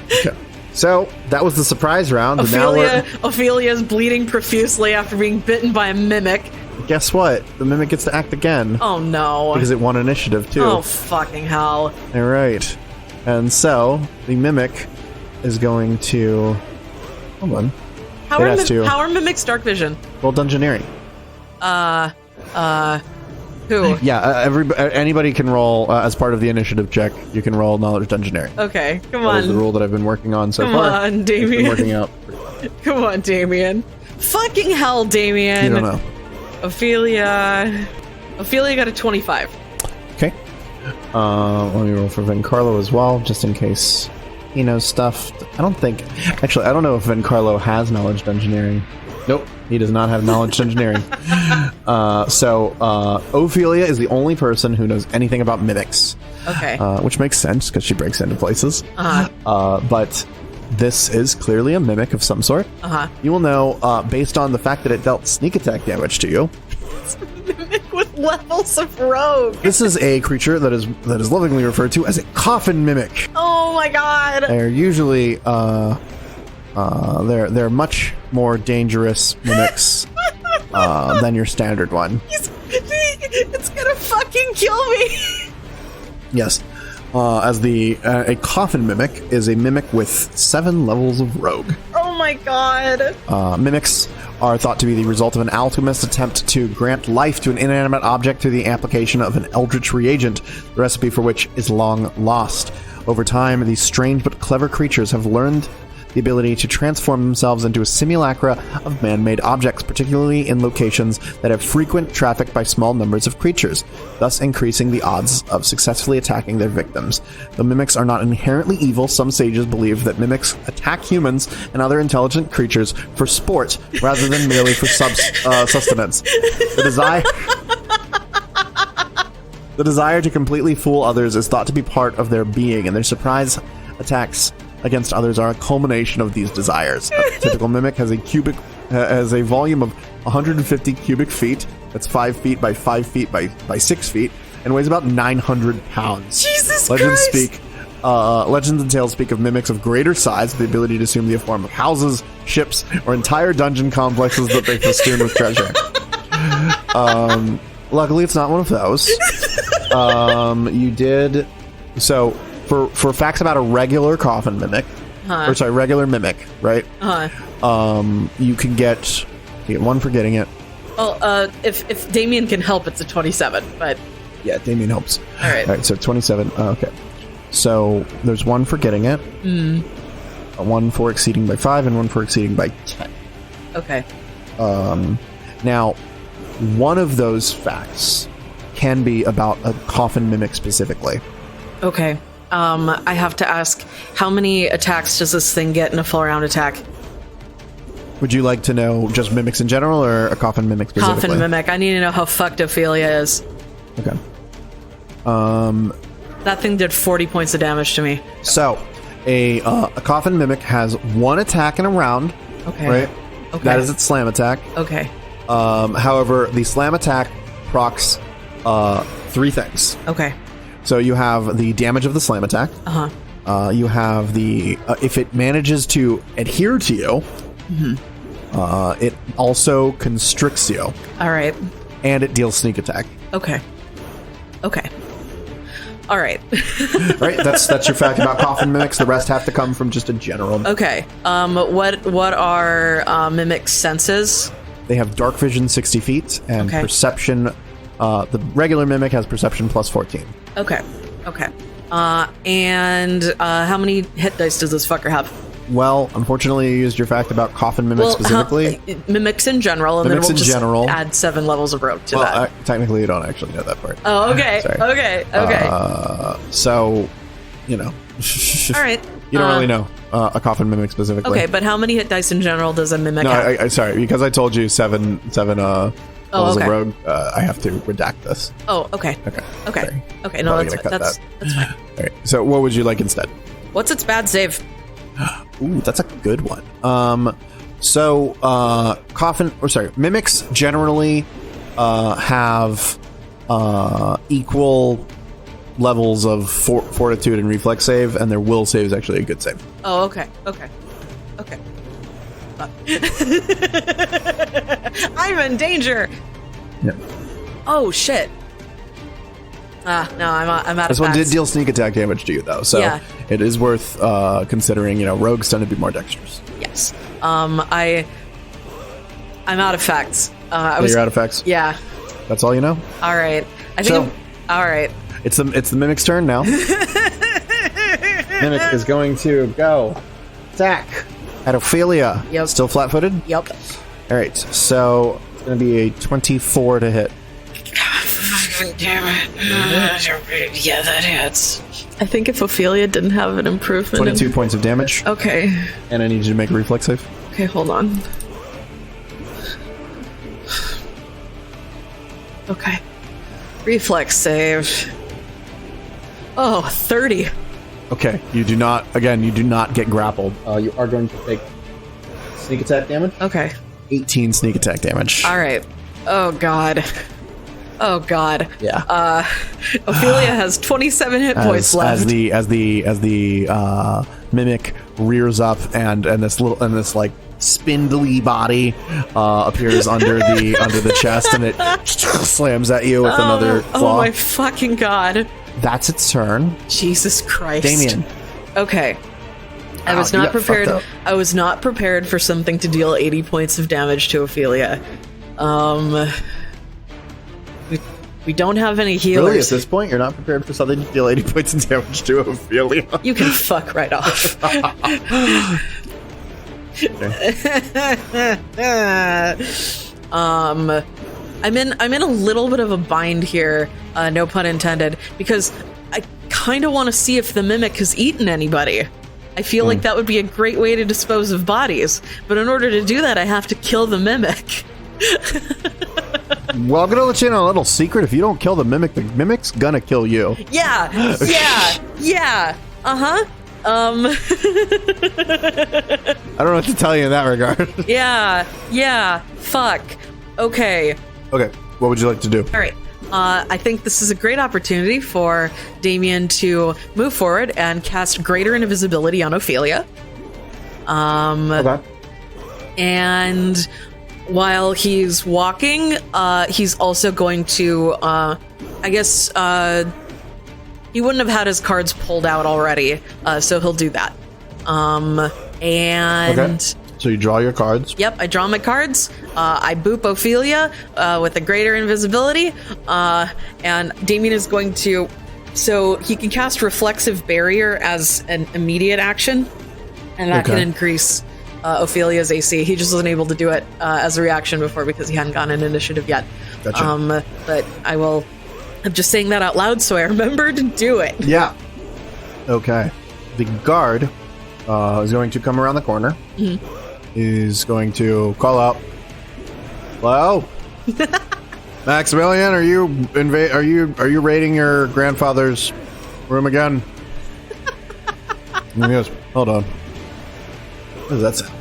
Okay. So that was the surprise round. And now Ophelia's bleeding profusely after being bitten by a mimic. Guess what? The mimic gets to act again. Oh no. Because it won initiative too. Oh fucking hell. All right. And so the mimic is going to... Hold on. How are mimics dark vision? Roll Dungeoneering. Who? Yeah, anybody can roll as part of the initiative check. You can roll Knowledge Dungeoneering. Okay, come That on. is the rule that I've been working on so far. Come on, Damien. It's been working out. Come on, Damien. Fucking hell, Damien. You don't know. Ophelia got a 25. Okay. Let me roll for Vencarlo as well, just in case he knows stuff. I don't know if Vencarlo has Knowledge Dungeoneering. Nope, he does not have Knowledge Dungeoneering. So Ophelia is the only person who knows anything about mimics. Okay. Which makes sense, because she breaks into places. But this is clearly a mimic of some sort. You will know, based on the fact that it dealt sneak attack damage to you. It's a mimic with levels of rogue. This is a creature that is lovingly referred to as a coffin mimic. Oh my god. They're usually they're much more dangerous mimics than your standard one. It's gonna fucking kill me. Yes. As a coffin mimic is a mimic with 7 levels of rogue. Oh my god. Mimics are thought to be the result of an alchemist's attempt to grant life to an inanimate object through the application of an eldritch reagent, the recipe for which is long lost. Over time, these strange but clever creatures have learned the ability to transform themselves into a simulacra of man-made objects, particularly in locations that have frequent traffic by small numbers of creatures, thus increasing the odds of successfully attacking their victims. Though mimics are not inherently evil, some sages believe that mimics attack humans and other intelligent creatures for sport rather than merely for sustenance. The desire to completely fool others is thought to be part of their being, and their surprise attacks against others are a culmination of these desires. A typical mimic has a volume of 150 cubic feet. That's 5 feet by 5 feet by 6 feet, and weighs about 900 pounds. Jesus Christ! Legends and tales speak of mimics of greater size, with the ability to assume the form of houses, ships, or entire dungeon complexes that they festoon with treasure. Luckily, it's not one of those. You did so. For facts about a regular coffin mimic, regular mimic, right? You can get 1 for getting it. Well, if Damien can help, it's a 27, but... Yeah, Damien helps. All right, so 27. Okay. So there's 1 for getting it, 1 for exceeding by 5, and 1 for exceeding by 10. Okay. Now, one of those facts can be about a coffin mimic specifically. Okay. I have to ask, how many attacks does this thing get in a full round attack? Would you like to know just mimics in general, or a coffin mimic specifically? Coffin mimic. I need to know how fucked Ophelia is. Okay. That thing did 40 points of damage to me. So, a coffin mimic has 1 attack in a round. Okay. Right? Okay. That is its slam attack. Okay. However, the slam attack procs 3 things. Okay. So you have the damage of the slam attack. You have the if it manages to adhere to you, it also constricts you. All right. And it deals sneak attack. Okay. All right. Right. That's your fact about coffin mimics. The rest have to come from just a general. Okay. What are mimic senses? They have dark vision 60 feet and perception. The regular mimic has perception plus 14. Okay. And how many hit dice does this fucker have? Well, unfortunately, you used your fact about coffin mimics specifically. Mimics in general, and Mimics then we'll in just general. add 7 levels of rogue to that. Technically, you don't actually know that part. Oh, okay. Sorry. Okay. So, you know. All right. You don't really know a coffin mimic specifically. Okay, but how many hit dice in general does a mimic No, have? I sorry, because I told you seven levels okay. of rogue, I have to redact this. Oh, okay. Okay. Okay. Sorry. Okay, no, Probably that's fine. All right. So what would you like instead? What's its bad save? Ooh, that's a good one. Mimics generally have equal levels of fortitude and reflex save, and their will save is actually a good save. Oh, okay. I'm in danger. Yeah. Oh shit. No, I'm out of This one did packs. deal sneak attack damage to you, though, so Yeah. it is worth considering. Rogues tend to be more dexterous. Yes. I'm out of facts. You're out of effects. Yeah. That's all you know. All right. I think. All right. It's the mimic's turn now. Mimic is going to go attack at Ophelia. Yep. Still flat-footed. Yep. All right, so it's going to be a 24 to hit. Damn it. Yeah, that hits. I think if Ophelia didn't have an improvement. 22 points of damage. Okay. And I need you to make a reflex save. Okay, hold on. Okay. Reflex save. Oh, 30. Okay, you do not get grappled. You are going to take sneak attack damage. Okay. 18 sneak attack damage. All right. Oh, God. Yeah. Ophelia has 27 hit points left. As the mimic rears up and this like spindly body appears under the chest, and it slams at you with another claw. Oh my fucking God. That's its turn. Jesus Christ. Damien. Okay. I was you not got prepared. fucked up. I was not prepared for something to deal 80 points of damage to Ophelia. We don't have any healers. Really, at this point, you're not prepared for something to deal 80 points of damage to Ophelia. You can fuck right off. I'm in a little bit of a bind here, no pun intended, because I kind of want to see if the mimic has eaten anybody. I feel like that would be a great way to dispose of bodies, but in order to do that, I have to kill the mimic. Well, I'm gonna let you in on a little secret. If you don't kill the mimic's gonna kill you. Yeah. I don't know what to tell you in that regard. Yeah. Fuck. Okay. Okay, what would you like to do? All right. I think this is a great opportunity for Damien to move forward and cast Greater Invisibility on Ophelia. Okay. And while he's walking, he's also going to, he wouldn't have had his cards pulled out already, so he'll do that. Okay. So you draw your cards. Yep, I draw my cards. I boop Ophelia with a Greater Invisibility, and Damien is going to... So he can cast Reflexive Barrier as an immediate action, and that can increase Ophelia's AC. He just wasn't able to do it as a reaction before because he hadn't gotten an initiative yet. Gotcha. But I'm just saying that out loud so I remember to do it. Yeah. Okay. The guard is going to come around the corner. Mm-hmm. Is going to call out, "Hello, Maximilian? Are you raiding your grandfather's room again?" And he goes, "Hold on. What does that sound?"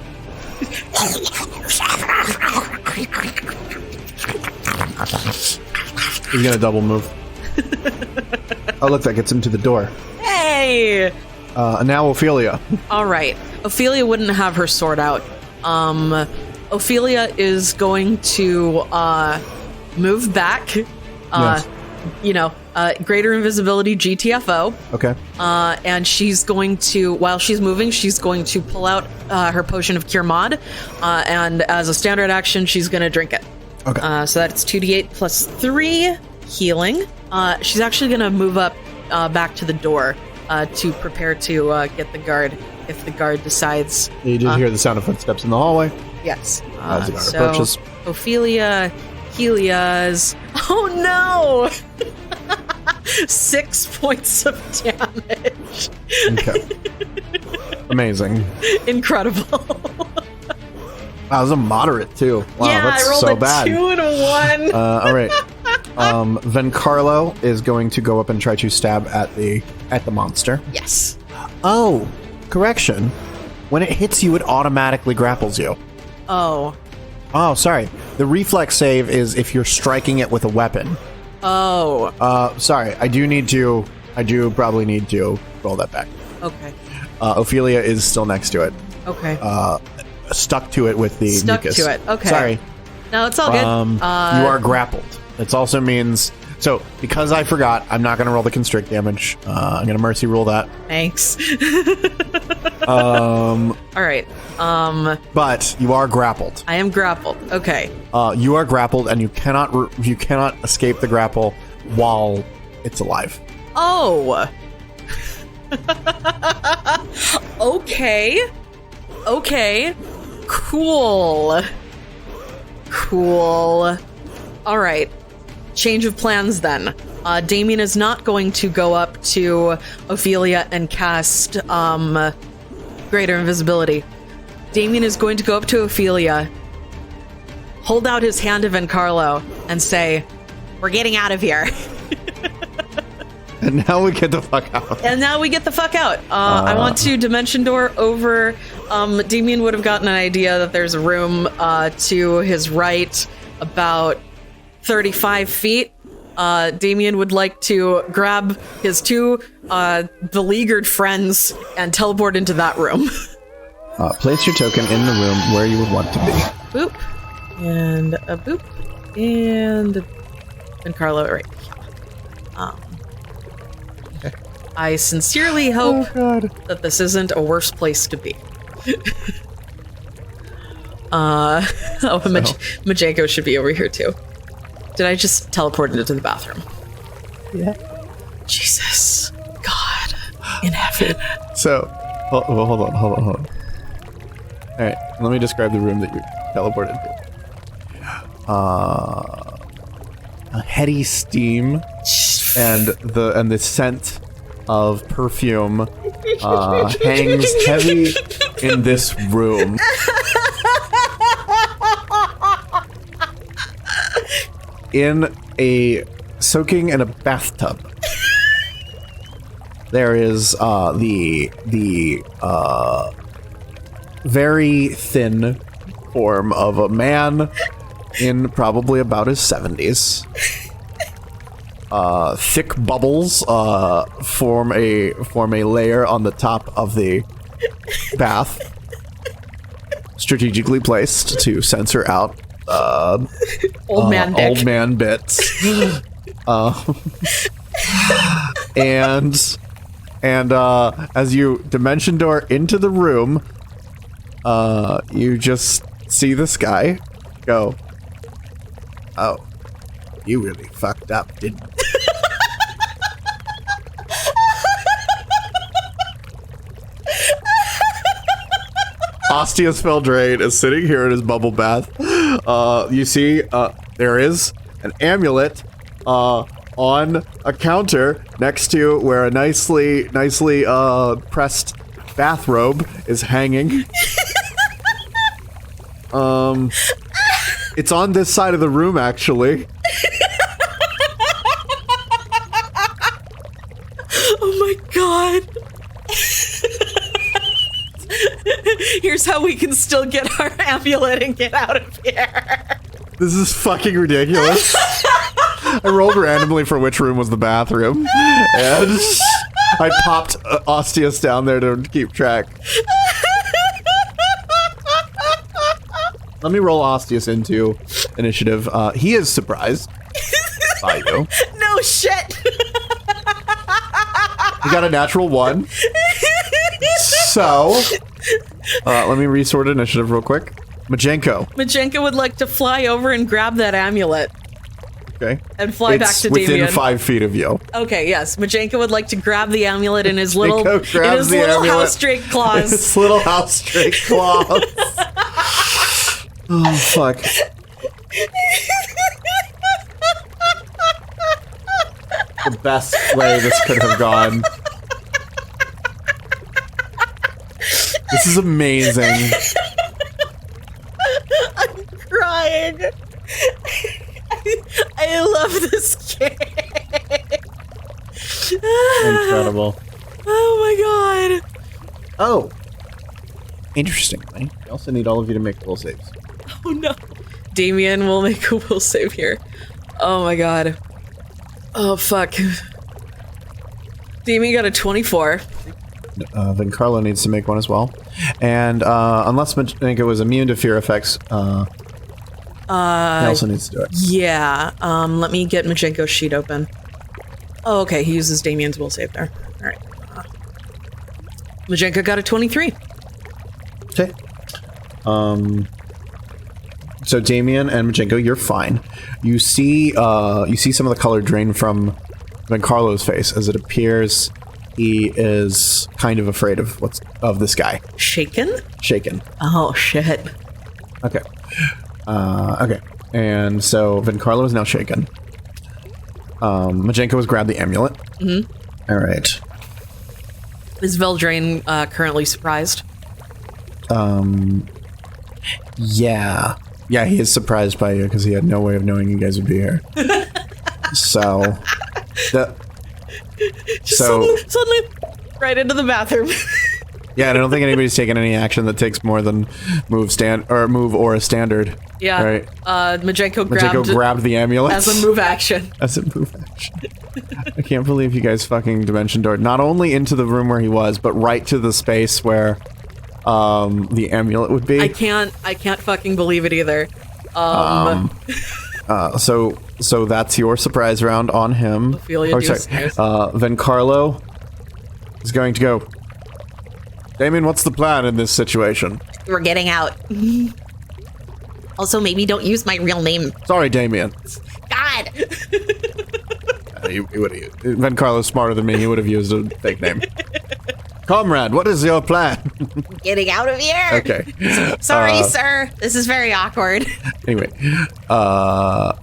He's gonna double move. Oh, look, that gets him to the door. Hey! And now Ophelia. All right. Ophelia wouldn't have her sword out. Ophelia is going to move back. Yes. Greater Invisibility GTFO. Okay. And she's going to, while she's moving, she's going to pull out her potion of Cure Mod. And as a standard action, she's going to drink it. Okay. So that's 2d8 plus 3 healing. She's actually going to move up back to the door to prepare to get the guard if the guard decides. You did hear the sound of footsteps in the hallway. Yes. As the guard approaches. Ophelia, Helia's. Oh no! 6 points of damage. Okay. Amazing. Incredible. That was a moderate too. Wow, yeah, that's I rolled so a bad. 2 and a 1. All right. Then Carlo is going to go up and try to stab at the monster. Yes. Oh, correction. When it hits you, it automatically grapples you. Oh. Oh, sorry. The reflex save is if you're striking it with a weapon. Oh. Sorry. I do probably need to roll that back. Okay. Ophelia is still next to it. Okay. Stuck to it with the Stuck mucus. to it. Okay. Sorry. No, it's all good. You are grappled. It also means... So, because I forgot, I'm not going to roll the constrict damage. I'm going to mercy roll that. Thanks. All right. But you are grappled. I am grappled. Okay. You are grappled, and you cannot escape the grapple while it's alive. Oh. Okay. Okay. Cool. All right. Change of plans then. Damien is not going to go up to Ophelia and cast Greater Invisibility. Damien is going to go up to Ophelia, hold out his hand to Vencarlo, and say, "We're getting out of here." And now we get the fuck out. I want to Dimension Door over. Damien would have gotten an idea that there's a room to his right, about 35 feet. Damien would like to grab his 2 beleaguered friends and teleport into that room. Place your token in the room where you would want to be. Boop. And a boop. And Carlo right. Okay. I sincerely hope that this isn't a worse place to be. Majenko should be over here too. Did I just teleport into the bathroom? Yeah. Jesus. God. In heaven. So, hold on. All right, let me describe the room that you teleported to. A heady steam and the scent of perfume hangs heavy in this room. Soaking in a bathtub, there is the very thin form of a man in probably about his 70s. Thick bubbles form a layer on the top of the bath, strategically placed to censor out old man bits. And as you dimension door into the room, you just see this guy go, "Oh, you really fucked up, didn't you?" Ostius Veldraine is sitting here in his bubble bath. You see, there is an amulet on a counter next to where a nicely pressed bathrobe is hanging. It's on this side of the room, actually. Oh my god. Here's how we can still get our amulet and get out of here. This is fucking ridiculous. I rolled randomly for which room was the bathroom, and I popped Ostius down there to keep track. Let me roll Ostius into initiative. He is surprised by you. No shit. You got a natural 1. So, let me resort initiative real quick. Majenko would like to fly over and grab that amulet. Okay. And fly back to within Damien. 5 feet of you. Okay, yes. Majenko would like to grab the amulet in his little amulet. house drake claws. His little house drake claws. Oh, fuck. The best way this could have gone. This is amazing. I'm crying. I love this game. Incredible. Oh my god. Oh. Interestingly, I also need all of you to make will saves. Oh no. Damien will make a will save here. Oh my god. Oh fuck. Damien got a 24. Then Carlo needs to make one as well. And unless Majenko was immune to fear effects, he also needs to do it. Yeah. Let me get Majenko's sheet open. Oh, okay. He uses Damien's will save there. All right. Majenko got a 23. Okay. So Damien and Majenko, you're fine. You see some of the color drain from Carlo's face as it appears he is kind of afraid of this guy. Shaken? Shaken. Oh shit. Okay. Okay. And so Carlo is now shaken. Majenko has grabbed the amulet. Mm-hmm. All right. Is Veldraine currently surprised? Yeah. Yeah, he is surprised by you because he had no way of knowing you guys would be here. So, suddenly right into the bathroom. Yeah, I don't think anybody's taken any action that takes more than move or a standard. Yeah. Right. Majenko grabbed the amulet as a move action. As a move action. I can't believe you guys fucking dimension doored not only into the room where he was, but right to the space where the amulet would be. I can't fucking believe it either. So that's your surprise round on him. Then Carlo is going to go. Damien, what's the plan in this situation? We're getting out. Also, maybe don't use my real name. Sorry, Damien. God! Then Carlo's smarter than me. He would have used a fake name. Comrade, what is your plan? Getting out of here? Okay. Sorry, sir. This is very awkward. Anyway, the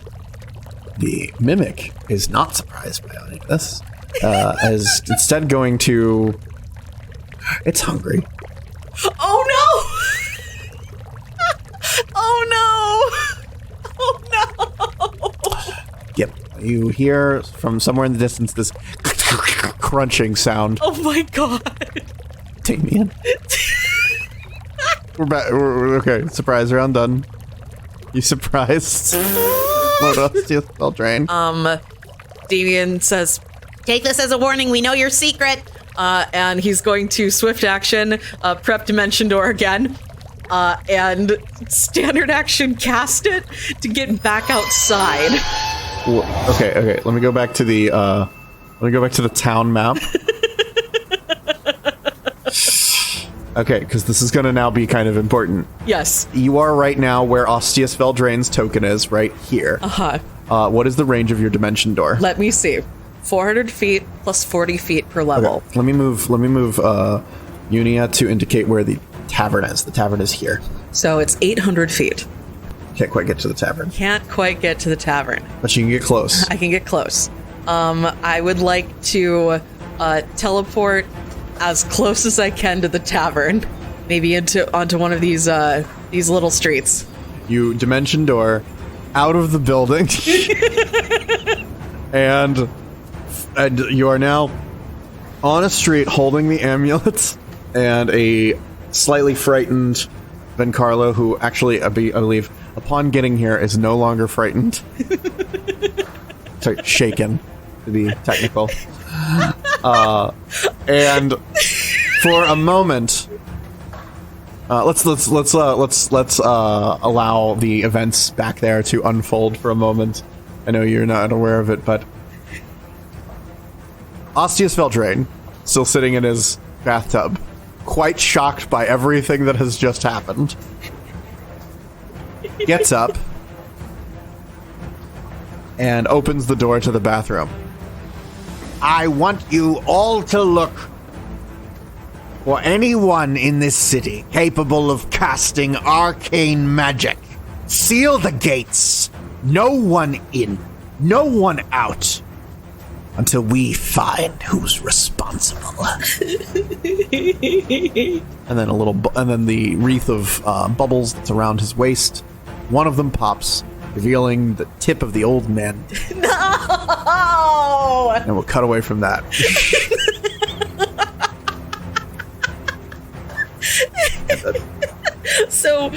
mimic is not surprised by any of this. Is instead going to... It's hungry. Oh no! Oh no! Oh no! Yep. You hear from somewhere in the distance this crunching sound. Oh my god. Damien. We're back. We're okay. Surprise round done. You surprised? What else do you Veldraine? Damien says, take this as a warning. We know your secret. And he's going to swift action, prep Dimension Door again, and standard action cast it to get back outside. Okay. Let me go back to the town map. Okay, because this is gonna now be kind of important. Yes. You are right now where Ostius Veldraine's token is, right here. What is the range of your Dimension Door? Let me see. 400 feet plus 40 feet per level. Okay. Let me move Unia to indicate where the tavern is. The tavern is here. So it's 800 feet. Can't quite get to the tavern. Can't quite get to the tavern. But you can get close. I can get close. I would like to teleport as close as I can to the tavern. Maybe onto one of these little streets. You Dimension Door out of the building. And you are now on a street holding the amulets, and a slightly frightened Carlo, who actually, I believe, upon getting here, is no longer frightened. Sorry, shaken, to be technical. And for a moment, let's allow the events back there to unfold for a moment. I know you're not aware of it, but Ostius Veldraine, still sitting in his bathtub, quite shocked by everything that has just happened, gets up and opens the door to the bathroom. I want you all to look for anyone in this city capable of casting arcane magic. Seal the gates. No one in, no one out, until we find who's responsible. And then and then the wreath of bubbles that's around his waist. One of them pops, revealing the tip of the old man. No! And we'll cut away from that. So,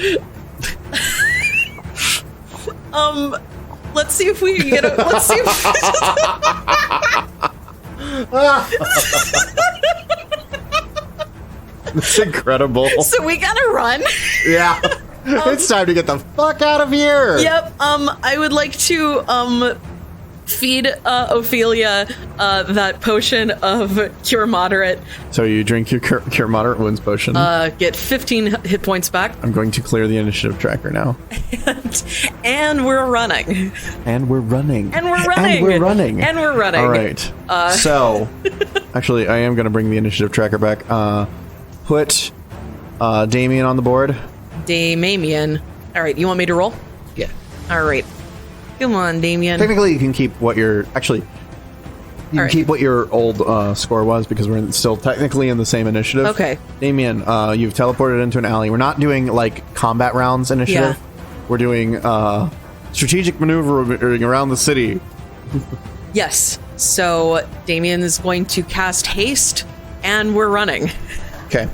let's see if we can get a. Let's see. It's incredible. So we gotta run. Yeah. It's time to get the fuck out of here. Yep. I would like to feed Ophelia that potion of Cure Moderate. So you drink your cure moderate wounds potion. Get 15 hit points back. I'm going to clear the initiative tracker now. And we're running. And we're running. And we're running. And we're running. And we're running. All right. So, actually, I am going to bring the initiative tracker back. Put Damien on the board. Damien. All right, you want me to roll? Yeah. All right. Come on, Damien. Technically, you can keep what your keep what your old score was because we're still technically in the same initiative. Okay. Damien, you've teleported into an alley. We're not doing like combat rounds initiative. Yeah. We're doing strategic maneuvering around the city. Yes. So Damien is going to cast haste, and we're running. Okay.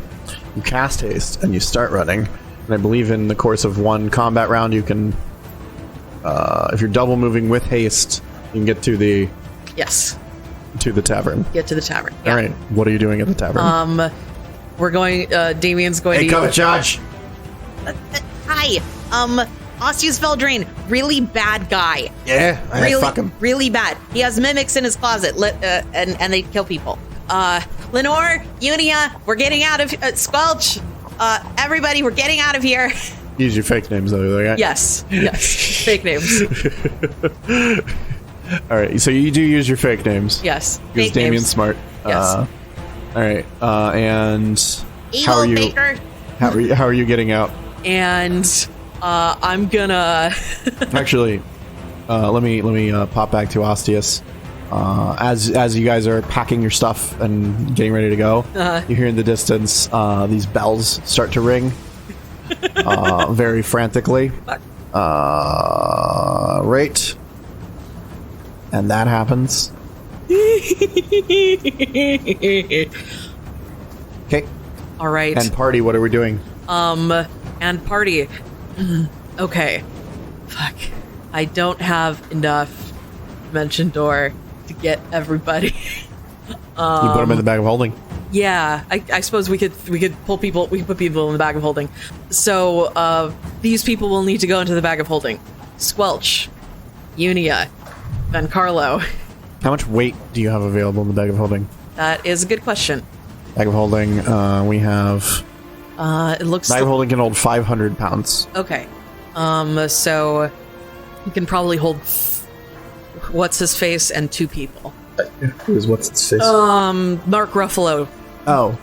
You cast haste and you start running. And I believe in the course of one combat round, you can, if you're double moving with haste, you can get to the Yes. to the tavern. Get to the tavern. Yeah. All right. What are you doing at the tavern? We're going. Damien's going Hey, to. come charge. Hi. Ostius Veldraine, really bad guy. Yeah, Really, fuck him. really bad. He has mimics in his closet, and they kill people. Lenore, Unia, we're getting out of Squelch. Everybody, we're getting out of here. Use your fake names, though. Okay? Yes. Yes. Fake names. All right. So you do use your fake names. Yes. Because Fake Damien's names. smart. Yes. All right. And Evil how are you? Baker. How are you getting out? And I'm gonna. Actually, let me pop back to Ostius. As you guys are packing your stuff and getting ready to go, you hear in the distance these bells start to ring, very frantically. Right, and that happens. Okay. All right. And party, what are we doing? And party. Okay. Fuck. I don't have enough dimension door to get everybody. You put them in the bag of holding. Yeah, I suppose we could pull people. We could put people in the bag of holding. So these people will need to go into the bag of holding. Squelch, Unia, Van Carlo. How much weight do you have available in the bag of holding? That is a good question. Bag of holding, we have. It looks. Bag of holding can hold 500 pounds. Okay. So you can probably hold what's his face and 2 people. What's its face? Mark Ruffalo. Oh.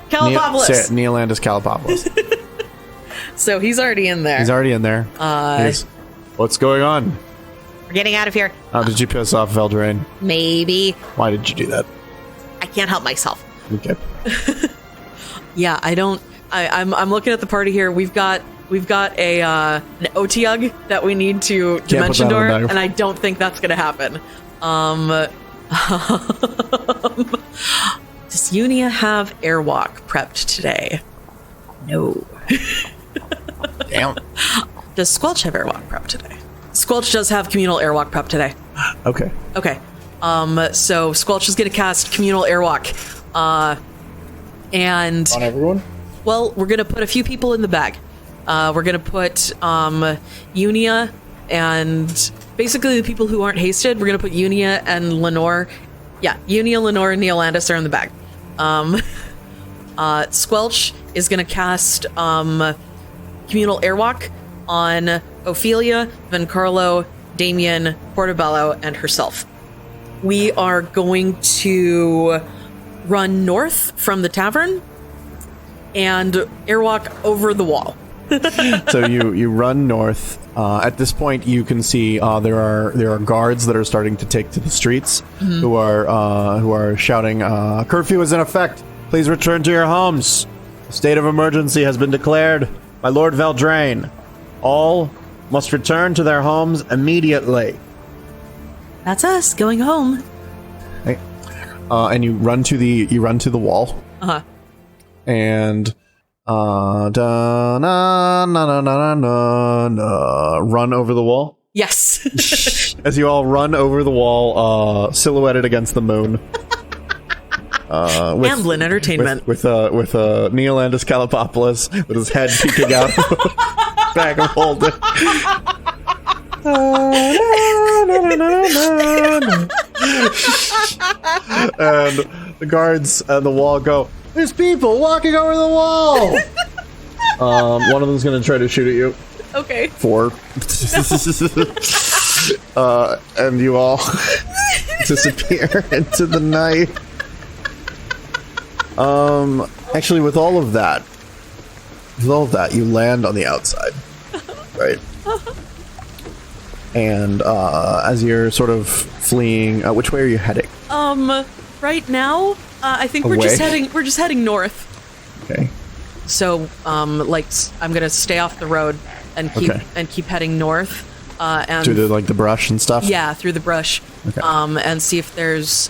Calipopoulos. Neolandus Calipopoulos. So he's already in there. He's already in there. What's going on? We're getting out of here. How did you piss off Veldraine? Maybe. Why did you do that? I can't help myself. Okay. Yeah, I'm looking at the party here. We've got a an Otiug that we need to dimension door, and I don't think that's gonna happen. Does Unia have airwalk prepped today? No. Damn. Does Squelch have airwalk prepped today? Squelch does have communal airwalk prepped today. Okay. Okay. So Squelch is gonna cast communal airwalk. And On everyone? well, we're gonna put a few people in the bag. We're gonna put Unia and basically the people who aren't hasted. We're gonna put Unia and Lenore. Yeah, Unia, Lenore, and Neolandis are in the bag. Squelch is gonna cast communal airwalk on Ophelia, Van Carlo, Damien, Portobello, and herself. We are going to run north from the tavern and airwalk over the wall. So you run north. At this point, you can see there are guards that are starting to take to the streets, who are shouting, "Curfew is in effect. Please return to your homes. A state of emergency has been declared by Lord Veldraine. All must return to their homes immediately." That's us going home. Hey. And you run to the wall. And run over the wall. Yes. As you all run over the wall, silhouetted against the moon. Amblin Entertainment. With Neolandus Calipopoulos with his head peeking out of the bag of holding. And the guards at the wall go, "There's people walking over the wall!" One of them's gonna try to shoot at you. Okay. 4. And you all disappear into the night. Actually, with all of that, you land on the outside, right? And as you're sort of fleeing, which way are you heading? Right now, I think we're just heading north. Okay. So, I'm gonna stay off the road and keep heading north. And through the brush and stuff. Yeah, through the brush. Okay. And see if there's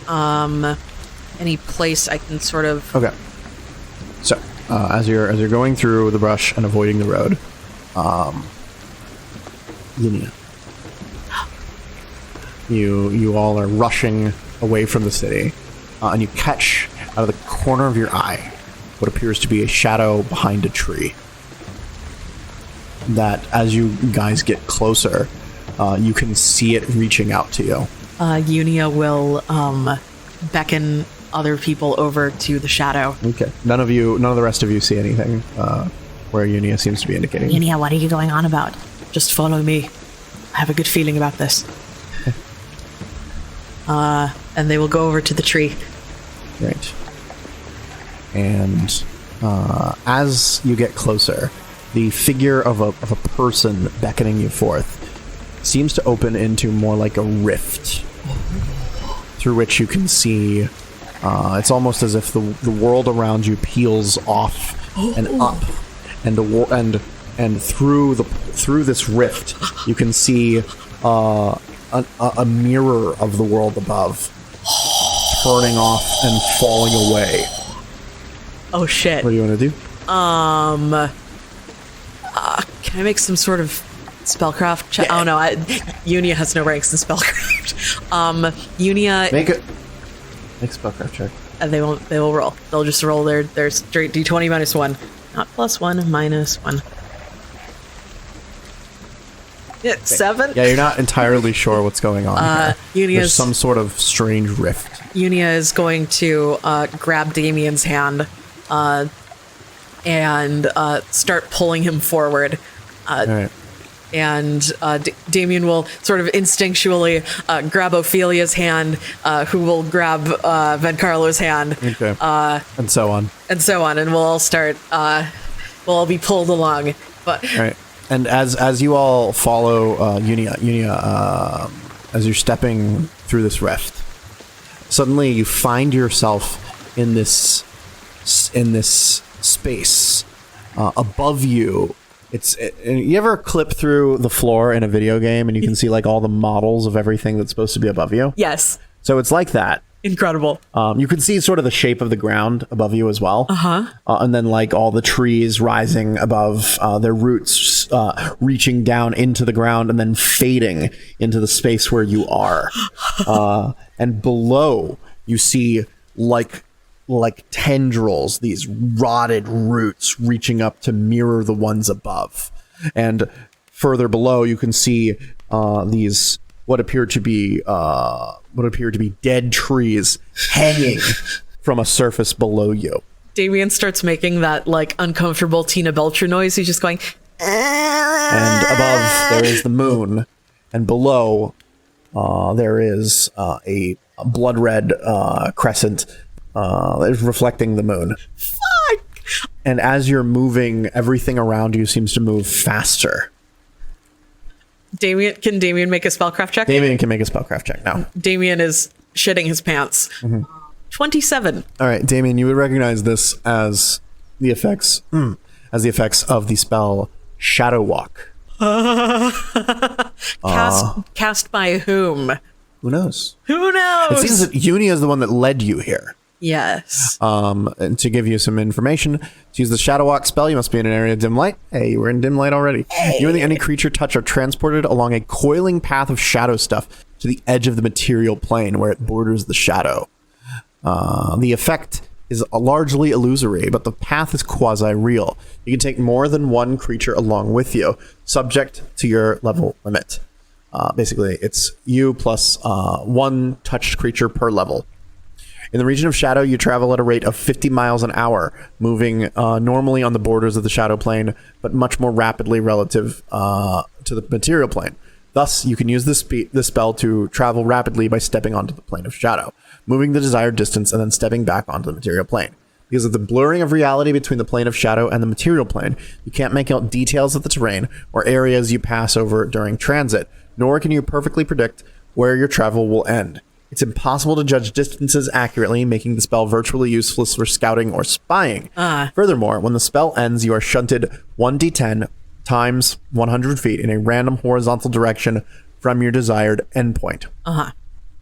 any place I can sort of. Okay. So, as you're going through the brush and avoiding the road, Linnea, you all are rushing away from the city, and you catch out of the corner of your eye what appears to be a shadow behind a tree. That, as you guys get closer, you can see it reaching out to you. Unia will beckon other people over to the shadow. Okay. None of the rest of you see anything where Unia seems to be indicating. Unia, what are you going on about? Just follow me. I have a good feeling about this. And they will go over to the tree. Right. And as you get closer, the figure of a person beckoning you forth seems to open into more like a rift through which you can see. It's almost as if the world around you peels off and up, and through this rift you can see a mirror of the world above turning off and falling away. Oh shit! What do you want to do? Can I make some sort of spellcraft check? Yeah. Oh no, Unia has no ranks in spellcraft. Unia make spellcraft check. They will roll. They'll just roll their straight d20 minus 1, not +1, -1. Yeah, 7. Yeah, you're not entirely sure what's going on here. There's some sort of strange rift. Unia is going to grab Damien's hand and start pulling him forward. All right. And Damien will sort of instinctually grab Ophelia's hand, who will grab Vencarlo's hand. Okay. And so on. And we'll all start, we'll all be pulled along. But all right. And as you all follow Unia, as you're stepping through this rift, suddenly you find yourself in this space above you. You ever clip through the floor in a video game and you can see like all the models of everything that's supposed to be above you? Yes. So it's like that. Incredible. You can see sort of the shape of the ground above you as well. And then like all the trees rising above, their roots reaching down into the ground and then fading into the space where you are. And below you see like tendrils, these rotted roots reaching up to mirror the ones above. And further below you can see these what appear to be dead trees hanging from a surface below you. Damien starts making that like uncomfortable Tina Belcher noise. He's just going. And above there is the moon, and below there is a blood red crescent that is reflecting the moon. Fuck! And as you're moving, everything around you seems to move faster. Can Damien make a spellcraft check? Damien can make a spellcraft check now. Damien is shitting his pants. 27. All right, Damien, you would recognize this as the effects of the spell Shadow Walk. Cast by whom? Who knows? Who knows? It seems that Unia is the one that led you here. Yes. And to give you some information, to use the Shadow Walk spell, you must be in an area of dim light. Hey, you were in dim light already. Hey. You and any creature touch are transported along a coiling path of shadow stuff to the edge of the material plane where it borders the shadow. The effect is largely illusory, but the path is quasi-real. You can take more than one creature along with you, subject to your level limit. Basically, it's you plus one touched creature per level. In the region of shadow, you travel at a rate of 50 miles an hour, moving normally on the borders of the shadow plane, but much more rapidly relative to the material plane. Thus, you can use this spell to travel rapidly by stepping onto the plane of shadow, moving the desired distance, and then stepping back onto the material plane. Because of the blurring of reality between the plane of shadow and the material plane, you can't make out details of the terrain or areas you pass over during transit, nor can you perfectly predict where your travel will end. It's impossible to judge distances accurately, making the spell virtually useless for scouting or spying. Furthermore, when the spell ends, you are shunted 1d10 times 100 feet in a random horizontal direction from your desired endpoint.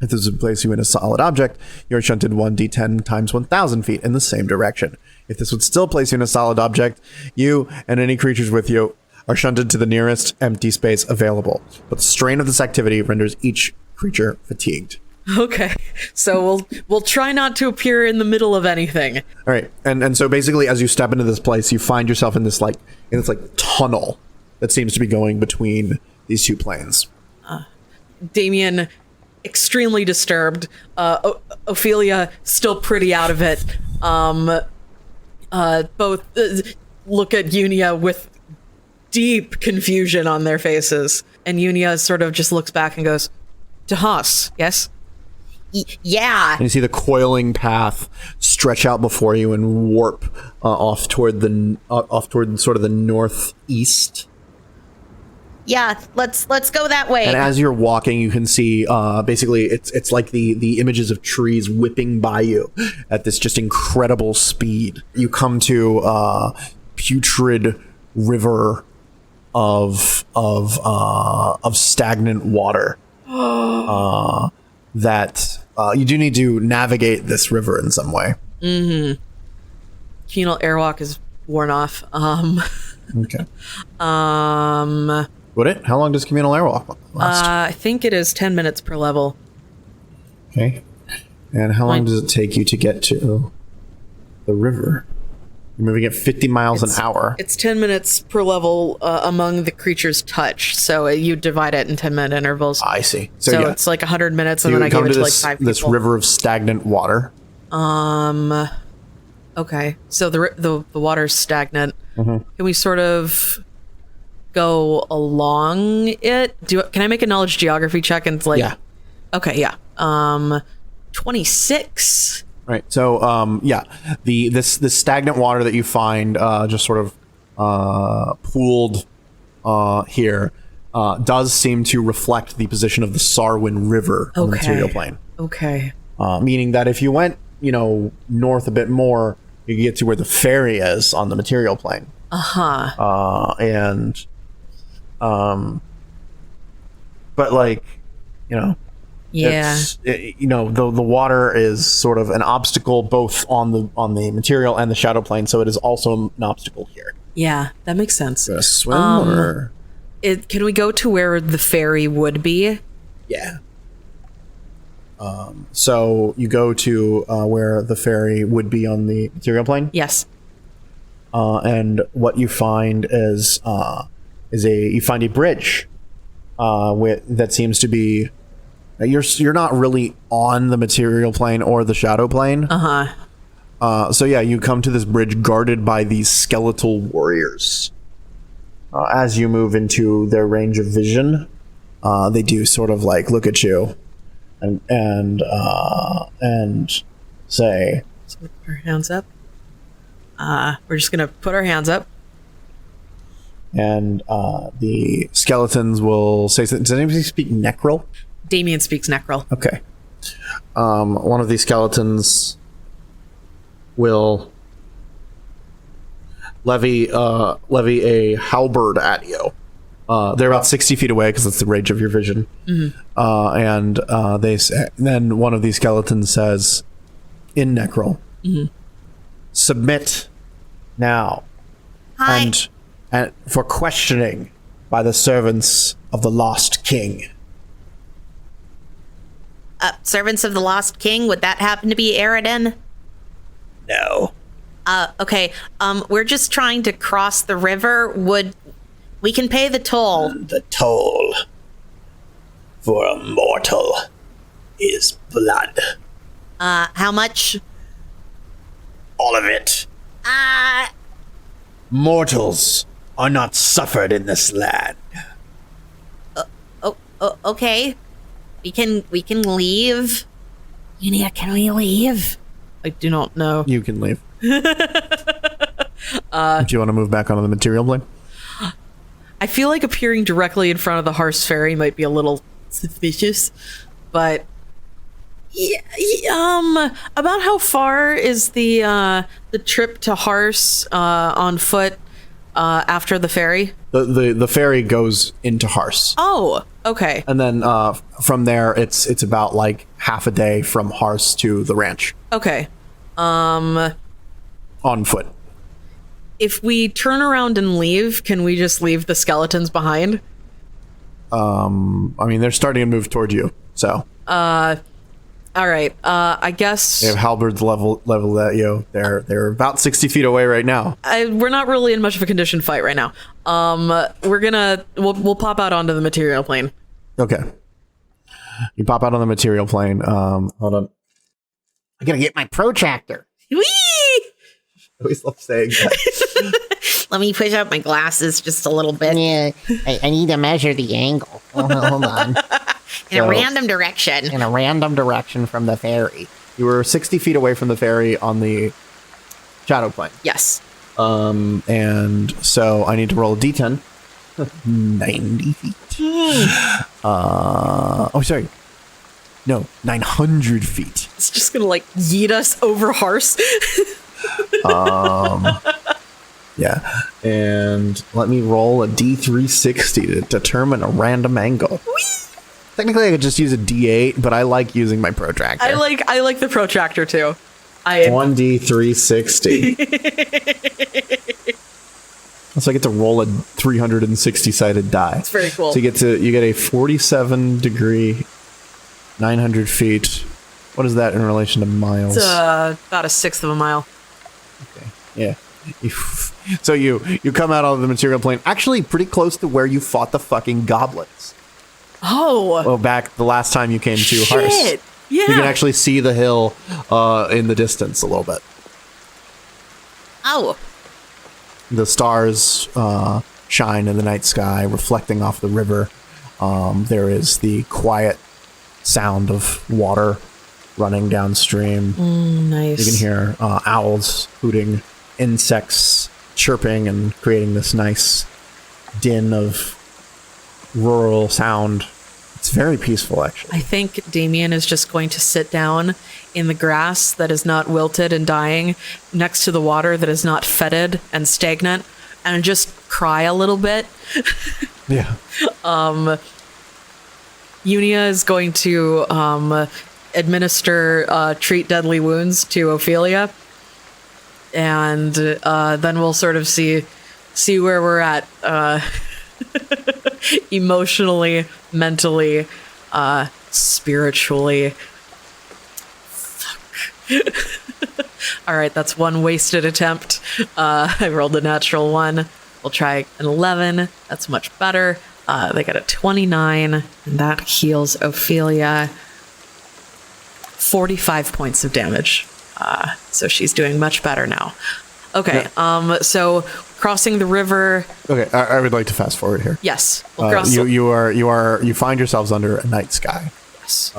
If this would place you in a solid object, you are shunted 1d10 times 1,000 feet in the same direction. If this would still place you in a solid object, you and any creatures with you are shunted to the nearest empty space available. But the strain of this activity renders each creature fatigued. Okay, so we'll try not to appear in the middle of anything. All right, and so basically, as you step into this place, you find yourself in this tunnel that seems to be going between these two planes. Damien, extremely disturbed. Ophelia, still pretty out of it. Both look at Unia with deep confusion on their faces, and Unia sort of just looks back and goes, "Tahas, yes." Yeah. And you see the coiling path stretch out before you and warp off toward sort of the northeast. Yeah, let's go that way. And as you're walking, you can see basically it's like the images of trees whipping by you at this just incredible speed. You come to putrid river of stagnant water. That you do need to navigate this river in some way. Communal airwalk is worn off. Okay. Would it? How long does communal airwalk last? I think it is 10 minutes per level. Okay. And how long does it take you to get to the river? You're moving at 50 miles an hour. It's 10 minutes per level among the creature's touch. So you divide it in 10-minute intervals. I see. So yeah. It's like 100 minutes, and then I give it to like 5 people. This river of stagnant water. Okay. So the water's stagnant. Mm-hmm. Can we sort of go along it? Can I make a knowledge geography check? And it's like, yeah. Okay, yeah. 26. Right. So, this stagnant water that you find just sort of pooled here does seem to reflect the position of the Sarwin River on the material plane. Okay. Meaning that if you went, north a bit more, you could get to where the ferry is on the material plane. But like, yeah, the water is sort of an obstacle both on the material and the shadow plane, so it is also an obstacle here. Yeah, that makes sense. Gonna swim or can we go to where the ferry would be? Yeah. So you go to where the ferry would be on the material plane. Yes. And what you find is you find a bridge that seems to be. You're not really on the material plane or the shadow plane. So yeah, you come to this bridge guarded by these skeletal warriors. As you move into their range of vision, they do sort of like look at you and say, So we put our hands up. We're just gonna put our hands up. and the skeletons will say, does anybody speak Necrol? Damien speaks Necrol. Okay. One of these skeletons will levy a halberd at you. They're about 60 feet away because that's the range of your vision. And they say, then one of these skeletons says, in Necrol, submit now. Hi. And for questioning by the servants of the lost king. Servants of the Lost King, would that happen to be Aredin? No. Okay. We're just trying to cross the river. We can pay the toll? The toll for a mortal is blood. How much? All of it. Mortals are not suffered in this land. Okay. We can leave. Unia, can we leave? I do not know. You can leave. Do you want to move back onto the material plane? I feel like appearing directly in front of the Hearst Ferry might be a little suspicious, but about how far is the trip to Hearst on foot after the ferry? The ferry goes into Hars. Oh, okay. And then from there, it's about like half a day from Hars to the ranch Okay. on foot. If we turn around and leave, can we just leave the skeletons behind? I mean, they're starting to move toward you, so. All right. I guess They have halberds leveled at you. They're about 60 feet away right now. we're not really in much of a condition fight right now. We'll pop out onto the material plane. Okay. You pop out on the material plane. Hold on. I gotta get my protractor. Whee! I always love saying that. Let me push up my glasses just a little bit. Yeah, I need to measure the angle. Hold on. In a random direction. In a random direction from the ferry. You were 60 feet away from the ferry on the shadow plane. Yes. And so I need to roll a d10. 90 feet. Sorry. No, 900 feet. It's just gonna like yeet us over Hearst. Yeah. And let me roll a d360 to determine a random angle. Technically, I could just use a d8, but I like using my protractor. I like the protractor too. 1d360. So I get to roll a 360-sided die. It's very cool. So you get a 47 degree, 900 feet. What is that in relation to miles? It's about a sixth of a mile. Okay. Yeah. So you come out of the material plane, actually pretty close to where you fought the fucking goblins. Oh. Well, back the last time you came to Shit. Hearst. Yeah. You can actually see the hill in the distance a little bit. Oh. The stars shine in the night sky, reflecting off the river. There is the quiet sound of water running downstream. Nice. You can hear owls hooting, insects chirping, and creating this nice din of rural sound. It's very peaceful, actually. I think Damien is just going to sit down in the grass that is not wilted and dying next to the water that is not fetid and stagnant and just cry a little bit. Yeah. Unia is going to administer treat deadly wounds to Ophelia. And then we'll sort of see where we're at emotionally, mentally, spiritually. Fuck. All right, that's one wasted attempt. I rolled a natural 1. We'll try an 11. That's much better. They got a 29, and that heals Ophelia 45 points of damage. So she's doing much better now. Okay. So crossing the river. Okay, I would like to fast forward here. Yes. We'll cross. You find yourselves under a night sky. Yes.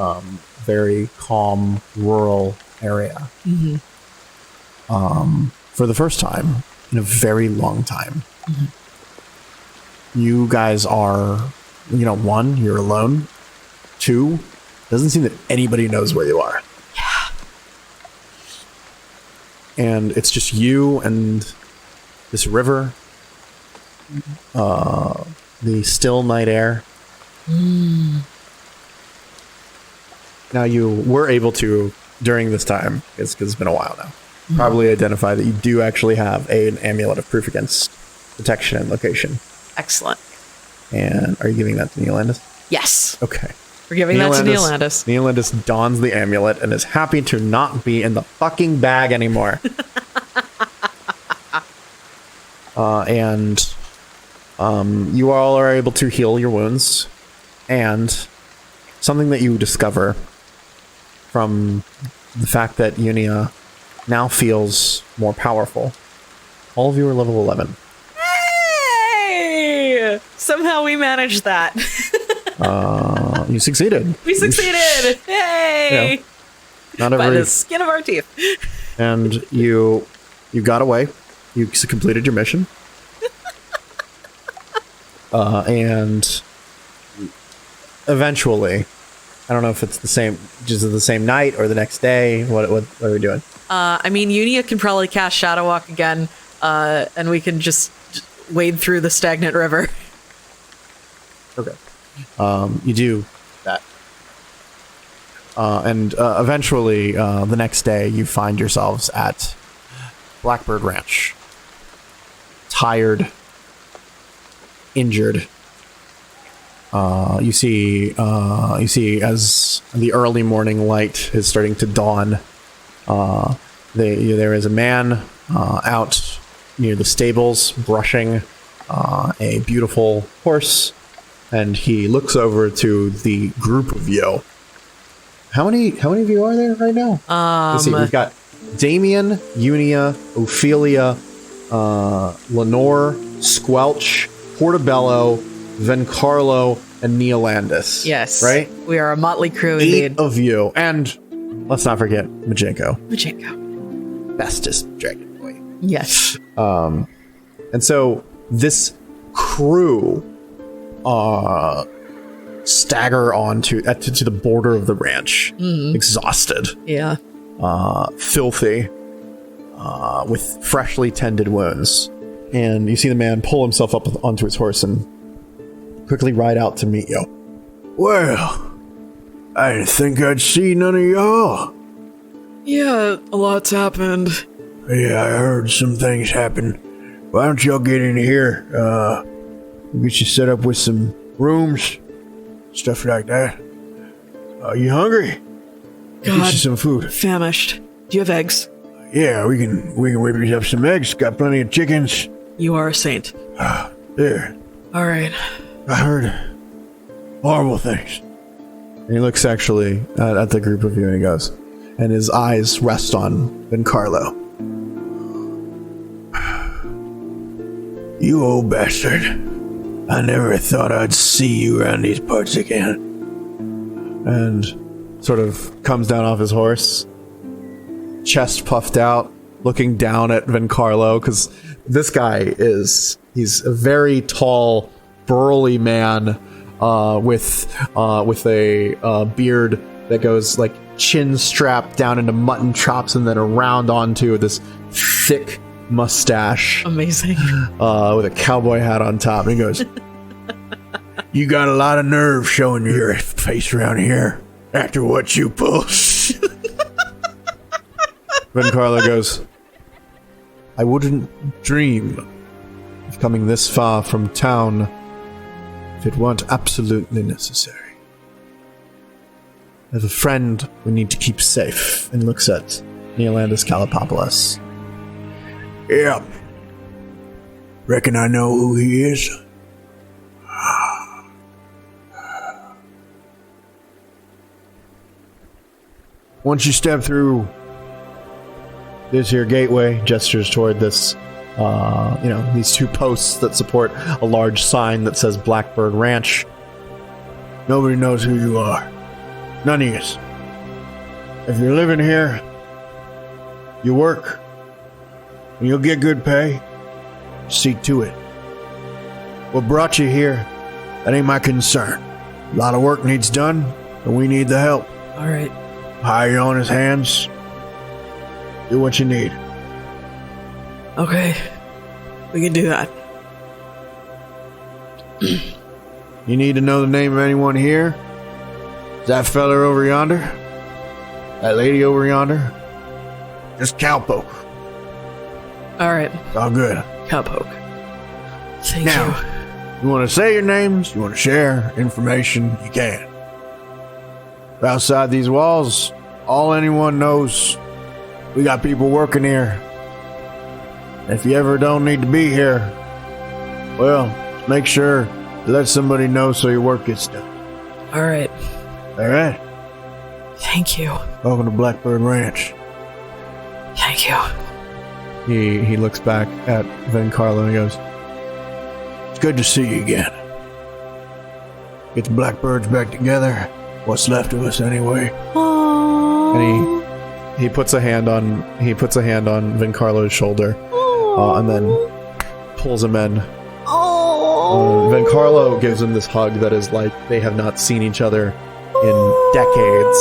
Very calm, rural area. Mm-hmm. For the first time in a very long time. You guys are, one, you're alone. Two, doesn't seem that anybody knows where you are. Yeah. And it's just you and this river, the still night air. Now you were able to, during this time, because it's been a while now, probably identify that you do actually have an amulet of proof against detection and location. Excellent. And are you giving that to Neolandis? Yes. Okay. We're giving that to Neolandis. Neolandis dons the amulet and is happy to not be in the fucking bag anymore. And you all are able to heal your wounds. And something that you discover from the fact that Unia now feels more powerful. All of you are level 11. Hey! Somehow we managed that. You succeeded. We succeeded! Hey! Not By every, the skin of our teeth. and you got away. You completed your mission. And eventually, I don't know if it's the same, just the same night or the next day. What are we doing? I mean, Unia can probably cast Shadow Walk again, and we can just wade through the stagnant river. Okay. You do that. And eventually, the next day, you find yourselves at Blackbird Ranch. Tired. Injured. You see as the early morning light is starting to dawn, there is a man out near the stables brushing a beautiful horse, and he looks over to the group of you. How many of you are there right now? Let's see. We've got Damien, Unia, Ophelia, Lenore, Squelch, Portobello, Vencarlo, and Neolandis. Yes. Right? We are a motley crew 8 indeed. of you. And let's not forget Majinko. Majinko. Bestest dragon boy. Yes. And so this crew stagger on to the border of the ranch, exhausted, Yeah. filthy, with freshly tended wounds. And you see the man pull himself up onto his horse and quickly ride out to meet you. Well, I didn't think I'd see none of y'all. Yeah, a lot's happened. Yeah, I heard some things happen. Why don't y'all get in here? We'll get you set up with some rooms, stuff like that. You hungry? Get God, you some food. famished. Do you have eggs? Yeah, we can whip you up some eggs. Got plenty of chickens. You are a saint. There. All right. I heard horrible things. And he looks actually at the group of you and he goes, and his eyes rest on Vencarlo. You old bastard. I never thought I'd see you around these parts again. And sort of comes down off his horse, chest puffed out, looking down at Vencarlo, because this guy he's a very tall, burly man with a beard that goes like chin strapped down into mutton chops and then around onto this thick mustache. Amazing. With a cowboy hat on top. And he goes, You got a lot of nerve showing your face around here after what you pulled. Vencarlo goes, I wouldn't dream of coming this far from town if it weren't absolutely necessary. I have a friend we need to keep safe, and looks at Neolandis Kalapopoulos. Yeah. Reckon I know who he is. Once you step through this here gateway, gestures toward this, these two posts that support a large sign that says Blackbird Ranch. Nobody knows who you are. None of us. If you're living here, you work, and you'll get good pay. See to it. What brought you here, that ain't my concern. A lot of work needs done, and we need the help. All right. Hire your honest hands. Do what you need. Okay. We can do that. You need to know the name of anyone here? Is that fella over yonder? That lady over yonder? Just cowpoke. All right. All good. Cowpoke. Thank Now, you. you want to say your names, you want to share information, you can. But outside these walls, all anyone knows, we got people working here. If you ever don't need to be here, well, make sure to let somebody know so your work gets done. All right. All right? Thank you. Welcome to Blackbird Ranch. Thank you. He looks back at Vencarlo and he goes, It's good to see you again. Get the Blackbirds back together. What's left of us anyway. and he puts a hand on Vencarlo's shoulder, and then pulls him in. Vencarlo gives him this hug that is like they have not seen each other in decades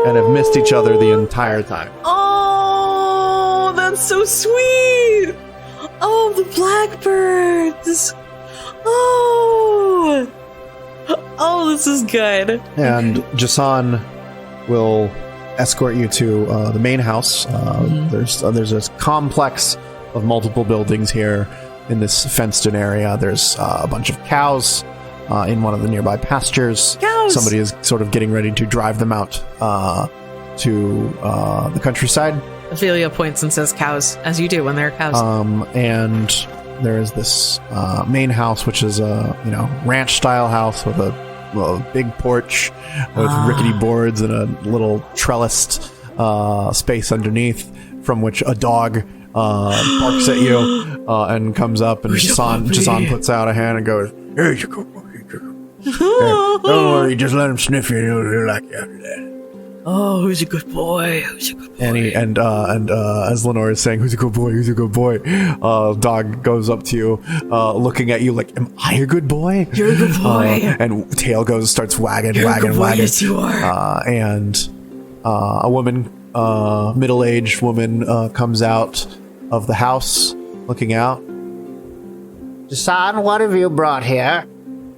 and have missed each other the entire time. Oh, that's so sweet. Oh, the blackbirds. Oh, this is good. And Jason will escort you to the main house. There's a complex of multiple buildings here in this fenced-in area. There's a bunch of cows in one of the nearby pastures. Cows! Somebody is sort of getting ready to drive them out to the countryside. Ophelia points and says cows, as you do when there are cows. And there is this main house, which is a ranch-style house with a big porch with rickety boards and a little trellised space underneath, from which a dog barks at you and comes up, and Jason puts out a hand and goes, Here you go. Don't worry, just let him sniff you. He'll like you after that. Oh, who's a good boy? Who's a good boy? and as Lenore is saying, "Who's a good boy? Who's a good boy?" Dog goes up to you, looking at you like, "Am I a good boy?" You're a good boy. And tail starts wagging. You're a good boy. Yes, you are. And a woman, middle-aged woman, comes out of the house, looking out. Jason, what have you brought here?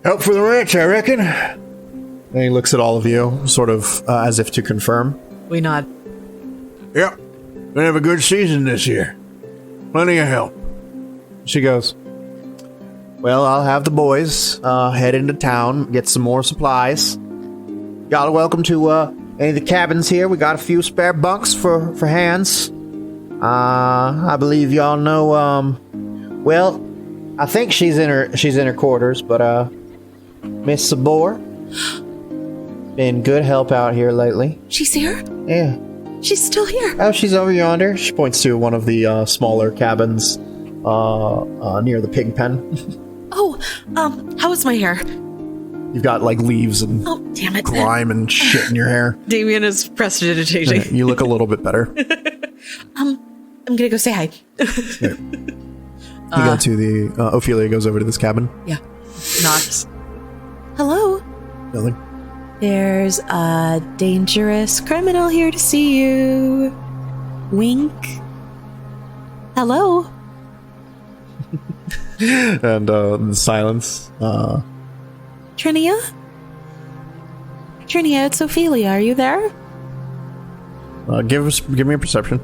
Help for the ranch, I reckon. And he looks at all of you, sort of as if to confirm. We nod. Yep. Gonna have a good season this year. Plenty of help. She goes, "Well, I'll have the boys head into town, get some more supplies. Y'all are welcome to any of the cabins here. We got a few spare bunks for hands. I believe y'all know. Well, I think she's in her quarters, but Miss Sabor been good help out here lately. She's here? Yeah. She's still here. Oh, she's over yonder." She points to one of the smaller cabins near the pig pen. Oh, how is my hair? You've got like leaves and Oh, damn it. grime and shit in your hair. Damien is prestidigitating. You look a little bit better. I'm gonna go say hi. You go to the Ophelia goes over to this cabin. Yeah. Knocks. Hello? Nothing. There's a dangerous criminal here to see you. Wink. Hello? And the silence. Trinia? Trinia, it's Ophelia. Are you there? Give me a perception.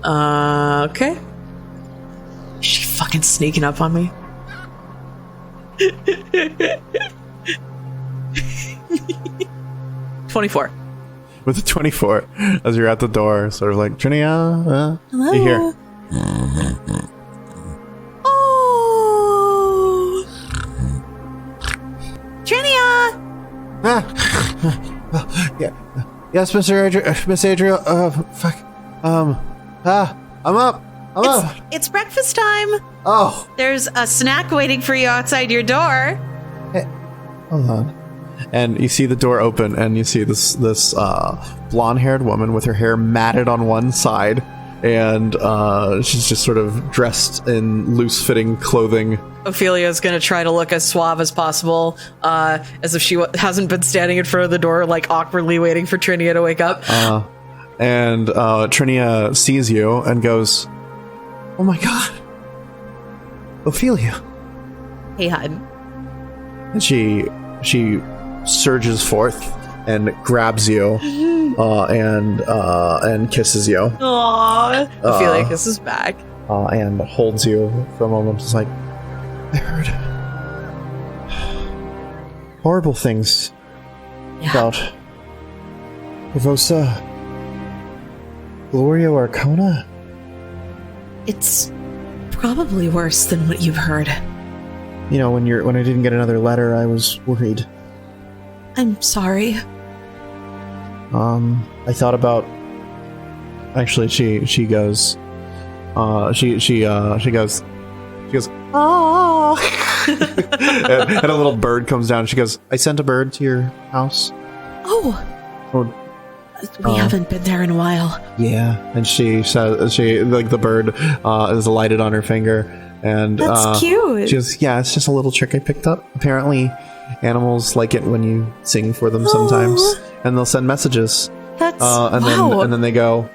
Okay. Is she fucking sneaking up on me? 24. With a 24, as you're at the door, sort of like, Trinia, Hello? you hear? Oh! Trinia! Yeah. Yes, Miss Adriel. Fuck. I'm up. I'm up. It's breakfast time. Oh, There's a snack waiting for you outside your door. Hold on. And you see the door open, and you see this blonde-haired woman with her hair matted on one side, and she's just sort of dressed in loose-fitting clothing. Ophelia's gonna try to look as suave as possible, as if she hasn't been standing in front of the door, like awkwardly waiting for Trinia to wake up. And Trinia sees you and goes, "Oh my god, Ophelia!" Hey, hon. And she surges forth and grabs you and kisses you. Aww. Ophelia kisses back. And holds you for a moment. It's like, I heard horrible things about Korvosa Gloria Arcona. It's probably worse than what you've heard. You know, when I didn't get another letter, I was worried. I'm sorry. I thought about. Actually, she goes. She goes. Oh. and a little bird comes down. And she goes, "I sent a bird to your house." Oh. We haven't been there in a while. Yeah, and she says the bird is lighted on her finger, and that's cute. She goes, "Yeah, it's just a little trick I picked up. Apparently, animals like it when you sing for them sometimes, and they'll send messages. That's and then they go,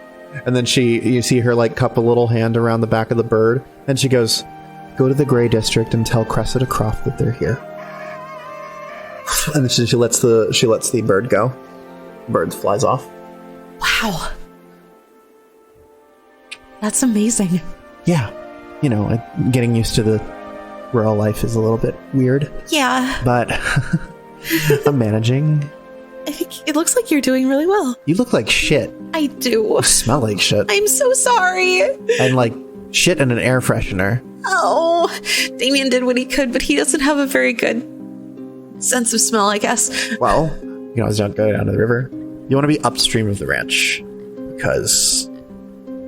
and then you see her like cup a little hand around the back of the bird, and she goes, "Go to the Grey District and tell Cressida Croft that they're here." And then she lets the bird go. Bird flies off. Wow. That's amazing. Yeah. You know, getting used to the rural life is a little bit weird. Yeah. But I'm managing. I think it looks like you're doing really well. You look like shit. I do. You smell like shit. I'm so sorry. And like shit and an air freshener. Oh, Damien did what he could, but he doesn't have a very good sense of smell, I guess. Well, you can always go down to the river. You want to be upstream of the ranch, because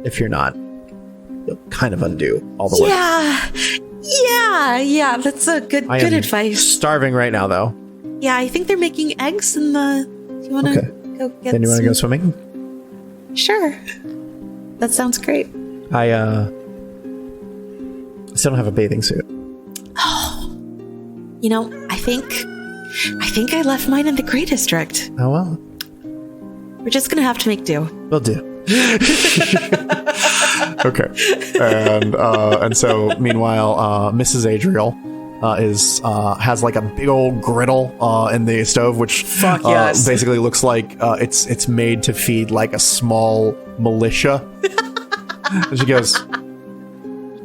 if you're not, you'll kind of undo all the work. Yeah. That's a good advice. Starving right now, though. Yeah, I think they're making eggs in the. Do you want to go get? Then you want to go swimming? Sure. That sounds great. I still don't have a bathing suit. Oh, you know, I think I left mine in the Grey District. Oh well. We're just gonna have to make do. We'll do. Okay. And so meanwhile, Mrs. Adriel has like a big old griddle in the stove, which basically looks like it's made to feed like a small militia. And she goes,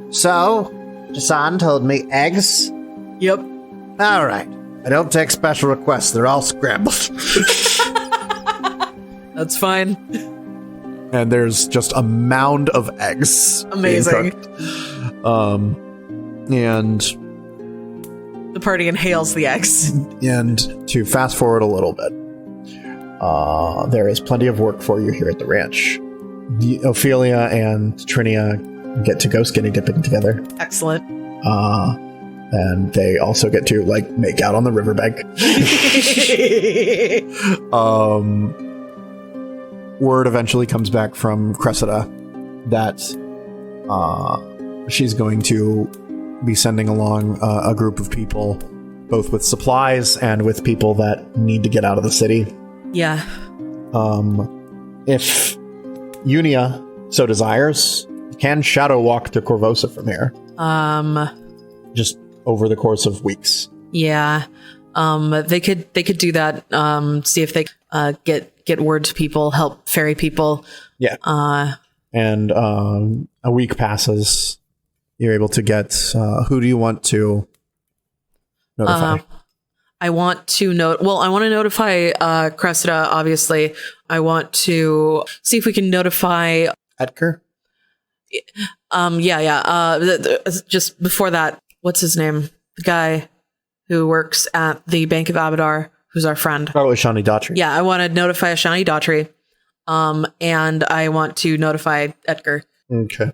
so Jason told me eggs. Yep. All right. I don't take special requests. They're all scrambled. That's fine. and there's just a mound of eggs. Amazing. And the party inhales the eggs. And to fast forward a little bit, there is plenty of work for you here at the ranch. Ophelia and Trinia get to go skinny dipping together. Excellent. And they also get to like make out on the riverbank. Word eventually comes back from Cressida that she's going to be sending along a group of people, both with supplies and with people that need to get out of the city. Yeah. If Unia so desires, can shadow walk to Korvosa from here. Just over the course of weeks. Yeah. They could do that. See if they get word to people, help ferry people. Yeah. And a week passes. You're able to get who do you want to notify? I want to notify Cressida, obviously. I want to see if we can notify Edgar? Just before that, what's his name? The guy who works at the Bank of Abadar, who's our friend. Oh, Ashani Daughtry. Yeah, I want to notify Ashani Daughtry. And I want to notify Edgar. Okay.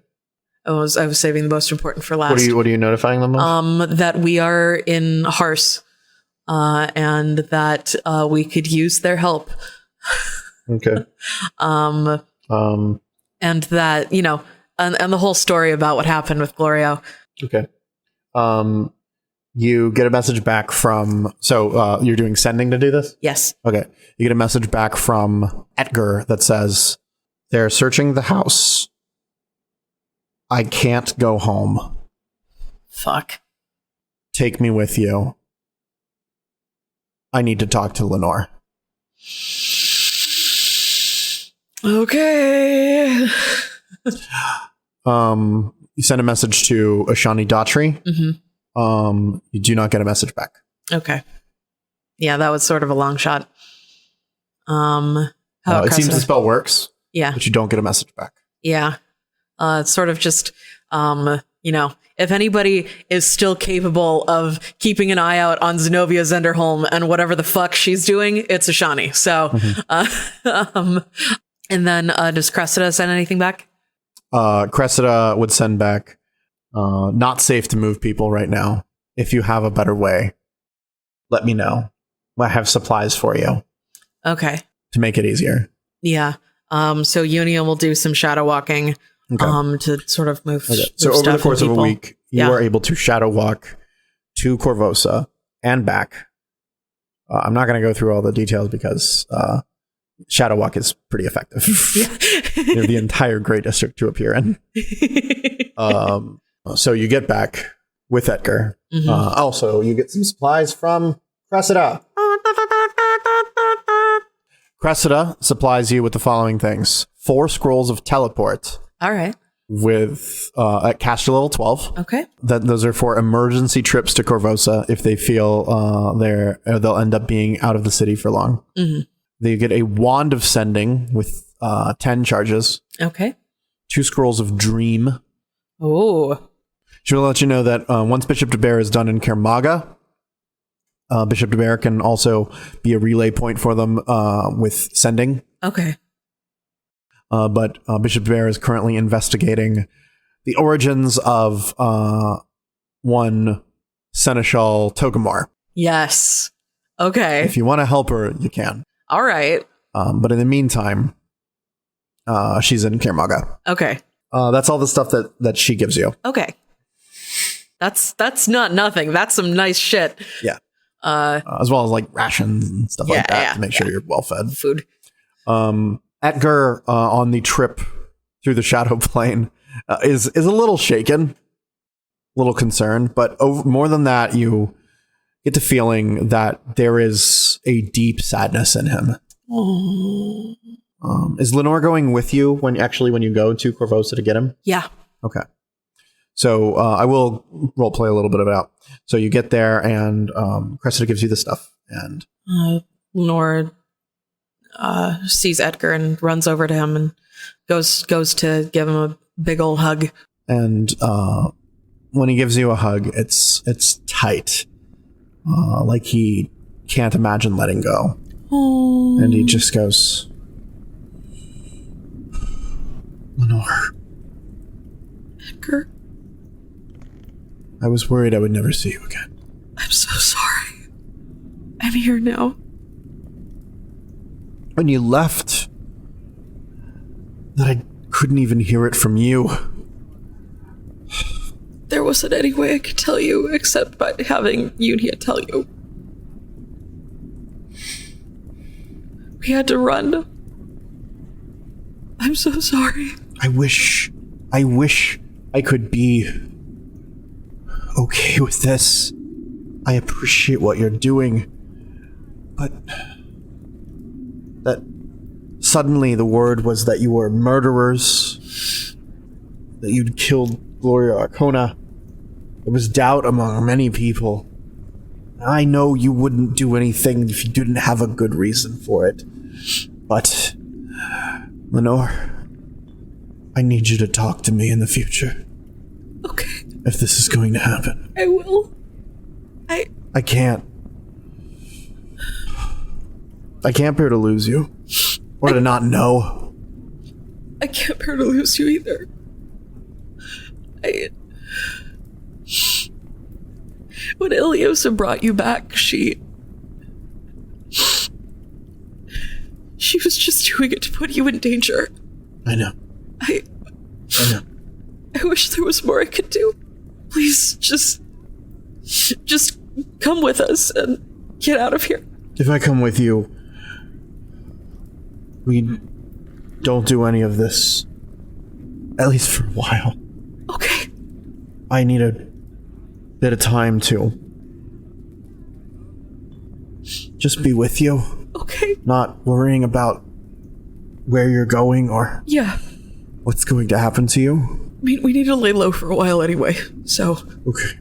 I was saving the most important for last. What are you notifying them of? That we are in Hars, and that we could use their help. Okay. And that, and the whole story about what happened with Glorio. Okay. You get a message back from, you're doing sending to do this? Yes. Okay. You get a message back from Edgar that says, they're searching the house. I can't go home. Fuck. Take me with you. I need to talk to Lenore. Okay. You send a message to Ashani Daughtry. Mm-hmm. You do not get a message back. Okay. Yeah, that was sort of a long shot. It seems the spell works. Yeah. But you don't get a message back. Yeah. It's sort of just, if anybody is still capable of keeping an eye out on Zenobia Zenderholm and whatever the fuck she's doing, it's Ashani. So, and then does Cressida send anything back? Cressida would send back, not safe to move people right now. If you have a better way, let me know. I have supplies for you. Okay. To make it easier. Yeah. So Unia will do some shadow walking. Okay. To sort of move. Okay. So over the course of a week, you Yeah. are able to shadow walk to Korvosa and back. I'm not going to go through all the details because shadow walk is pretty effective. You have the entire Grey District to appear in. So you get back with Edgar. Mm-hmm. Also, you get some supplies from Cressida. Cressida supplies you with the following things: 4 scrolls of teleport. All right. With at caster level 12. Okay. Those are for emergency trips to Korvosa if they feel they'll end up being out of the city for long. Mm-hmm. They get a wand of sending with 10 charges. Okay. 2 scrolls of dream. Oh. She'll let you know that once Bishop de Bear is done in Kermaga, Bishop de Bear can also be a relay point for them with sending. Okay. But Bishop de Bear is currently investigating the origins of one Seneschal Togomar. Yes. Okay. If you want to help her, you can. All right. But in the meantime, she's in Kermaga. Okay. That's all the stuff that she gives you. Okay. That's not nothing. That's some nice shit. Yeah. As well as like rations and stuff like that to make sure you're well fed. Food. Edgar on the trip through the Shadow Plane is a little shaken, a little concerned, but more than that, you get the feeling that there is a deep sadness in him. Oh. Is Lenore going with you when you go to Korvosa to get him? Yeah. Okay. So I will roleplay a little bit of it out. So you get there, and Cressida gives you the stuff, and Lenore sees Edgar and runs over to him and goes to give him a big old hug. And when he gives you a hug, it's tight, like he can't imagine letting go. Oh. And he just goes, Lenore. Edgar, I was worried I would never see you again. I'm so sorry. I'm here now. When you left, that I couldn't even hear it from you. There wasn't any way I could tell you except by having Unia tell you. We had to run. I'm so sorry. I wish I could be okay with this. I appreciate what you're doing, but that suddenly the word was that you were murderers, that you'd killed Gloria Arcona. There was doubt among many people. I know you wouldn't do anything if you didn't have a good reason for it. But, Lenore, I need you to talk to me in the future. Okay. If this is going to happen. I will. I can't bear to lose you. Or to not know. I can't bear to lose you either. When Iliosa brought you back, she was just doing it to put you in danger. I know. I know. I wish there was more I could do. Please, just come with us and get out of here. If I come with you, we don't do any of this. At least for a while. Okay. I need a bit of time to just be with you. Okay. Not worrying about where you're going or Yeah. what's going to happen to you. I mean, we need to lay low for a while anyway, so... Okay.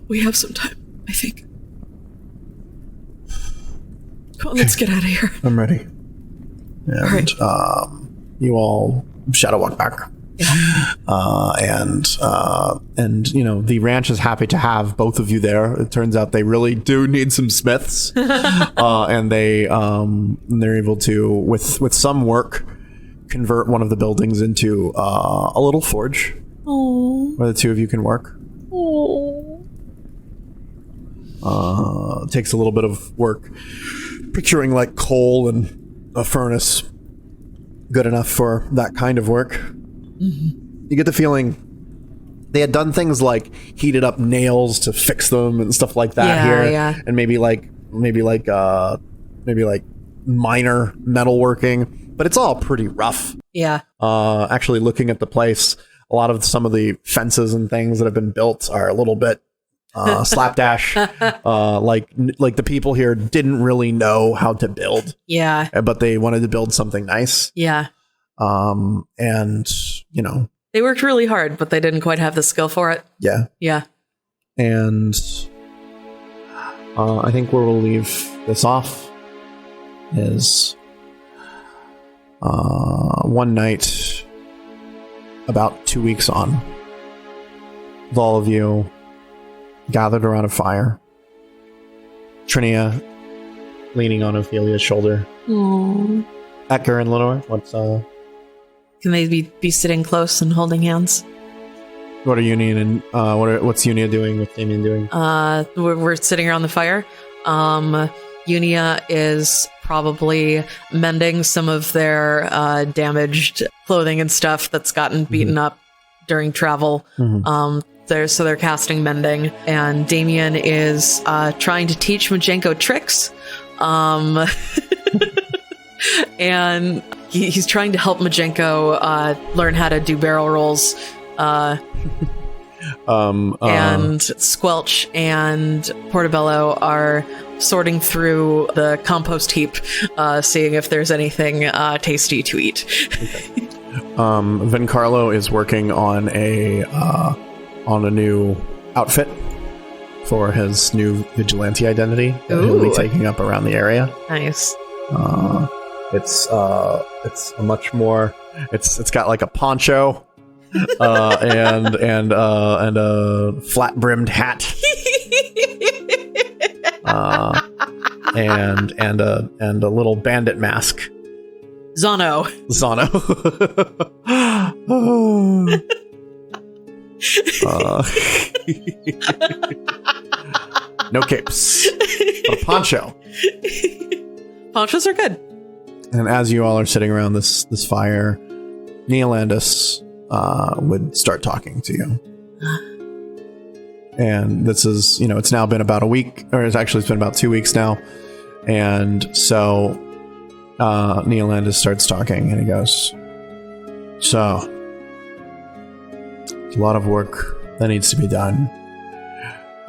We have some time, I think. Come on, let's get out of here. I'm ready. And, you all shadow walk back. And you know, the ranch is happy to have both of you there. It turns out they really do need some smiths. And they're able to, with some work, convert one of the buildings into a little forge. Oh. Where the two of you can work. Oh. It takes a little bit of work. Picturing like coal and a furnace good enough for that kind of work. Mm-hmm. You get the feeling they had done things like heated up nails to fix them and stuff like that here. Yeah. And maybe like minor metalworking, but it's all pretty rough. Yeah. Actually looking at the place, some of the fences and things that have been built are a little bit slapdash. Like the people here didn't really know how to build. Yeah. But they wanted to build something nice. Yeah. And you know, they worked really hard, but they didn't quite have the skill for it. Yeah. Yeah. And I think where we'll leave this off is one night about 2 weeks on, with all of you gathered around a fire. Trinia leaning on Ophelia's shoulder. Aww. Edgar and Lenore, Can they be sitting close and holding hands? what are Union and what's Unia doing? What's Damien doing? We're sitting around the fire. Unia is probably mending some of their damaged clothing and stuff that's gotten beaten up during travel. They're casting mending, and Damien is trying to teach Majenko tricks. And he's trying to help Majenko learn how to do barrel rolls. And Squelch and Portobello are sorting through the compost heap, seeing if there's anything tasty to eat. Vencarlo is working on a new outfit for his new vigilante identity that he'll be taking up around the area. Nice. It's a much more. It's got like a poncho, and a flat brimmed hat, and a little bandit mask. Zono. No capes, but a poncho. Ponchos are good. And as you all are sitting around this fire, Neolandis would start talking to you. And this is, it's now been about a week, or it's been about 2 weeks now. And so Neolandis starts talking, and he goes, "So, a lot of work that needs to be done.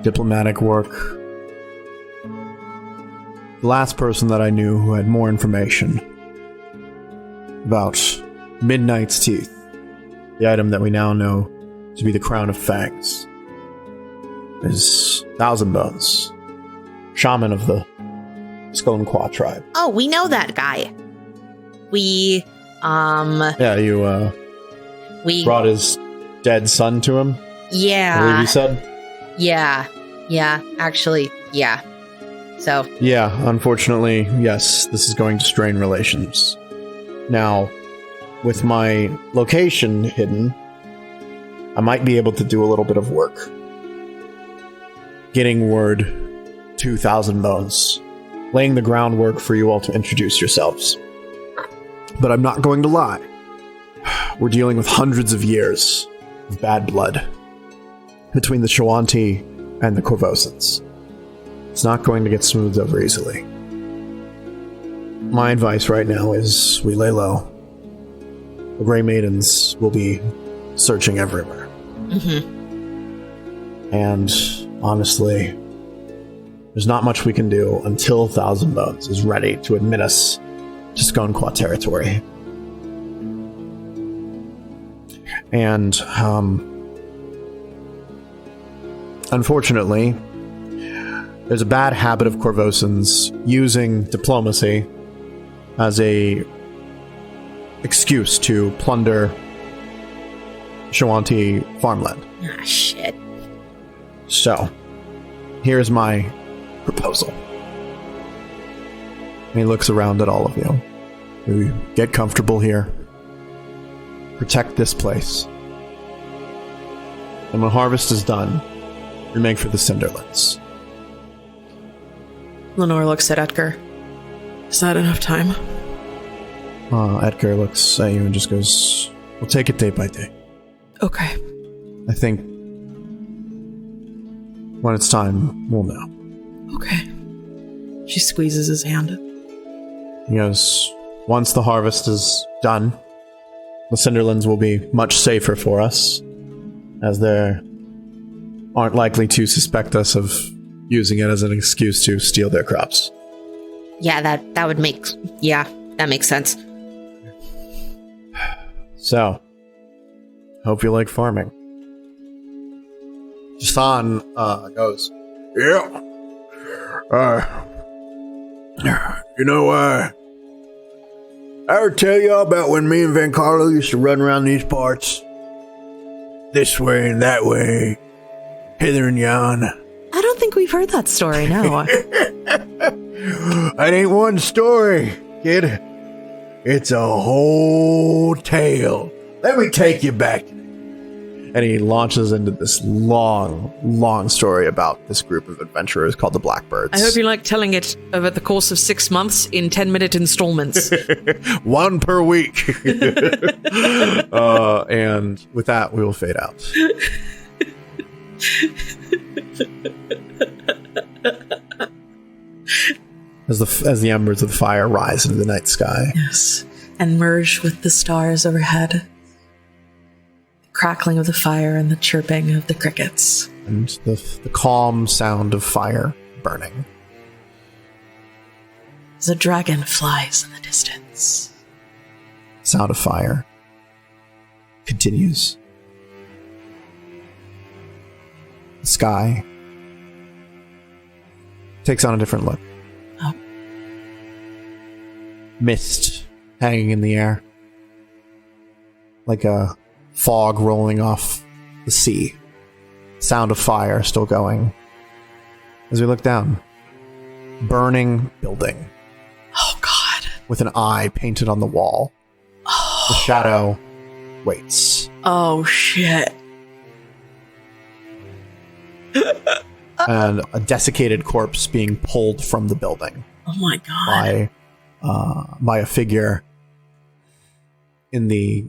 Diplomatic work. The last person that I knew who had more information about Midnight's Teeth, the item that we now know to be the Crown of Fangs, is Thousand Bones, shaman of the Skonqua tribe." Oh, we know that guy. We brought his dead son to him. Yeah. I believe you said. Yeah, actually, yeah. So. Yeah, unfortunately, yes, this is going to strain relations. Now, with my location hidden, I might be able to do a little bit of work getting word to Thousand Bones, laying the groundwork for you all to introduce yourselves. But I'm not going to lie. We're dealing with hundreds of years of bad blood between the Shawanti and the Korvosans. It's not going to get smoothed over easily. My advice right now is we lay low. The Grey Maidens will be searching everywhere. And honestly, there's not much we can do until Thousand Bones is ready to admit us to Skonquat territory. And, unfortunately, there's a bad habit of Korvosans using diplomacy as a excuse to plunder Shawanti farmland. Ah, shit. So, here's my proposal. And he looks around at all of you. We get comfortable here. Protect this place. And when harvest is done, we make for the Cinderlands. Lenore looks at Edgar. Is that enough time? Edgar looks at you and just goes, we'll take it day by day. Okay. I think when it's time, we'll know. Okay. She squeezes his hand. He goes, once the harvest is done, the Cinderlands will be much safer for us, as they aren't likely to suspect us of using it as an excuse to steal their crops. Yeah, that would make... Yeah, that makes sense. So, hope you like farming. Jason goes, Yeah. I ever tell y'all about when me and Van Carlo used to run around these parts? This way and that way, hither and yon. I don't think we've heard that story, no. That ain't one story, kid. It's a whole tale. Let me take you back. and he launches into this long, long story about this group of adventurers called the Blackbirds. I hope you like telling it over the course of 6 months in 10-minute installments. One per week. And with that, we will fade out. As the embers of the fire rise into the night sky. Yes, and merge with the stars overhead. The crackling of the fire and the chirping of the crickets. And the calm sound of fire burning. As a dragon flies in the distance. Sound of fire continues. The sky takes on a different look. Oh. Mist hanging in the air. Like a fog rolling off the sea. Sound of fire still going. As we look down, burning building. Oh, God. With an eye painted on the wall. Oh. The shadow waits. Oh, shit. And a desiccated corpse being pulled from the building. Oh, my God. By a figure in the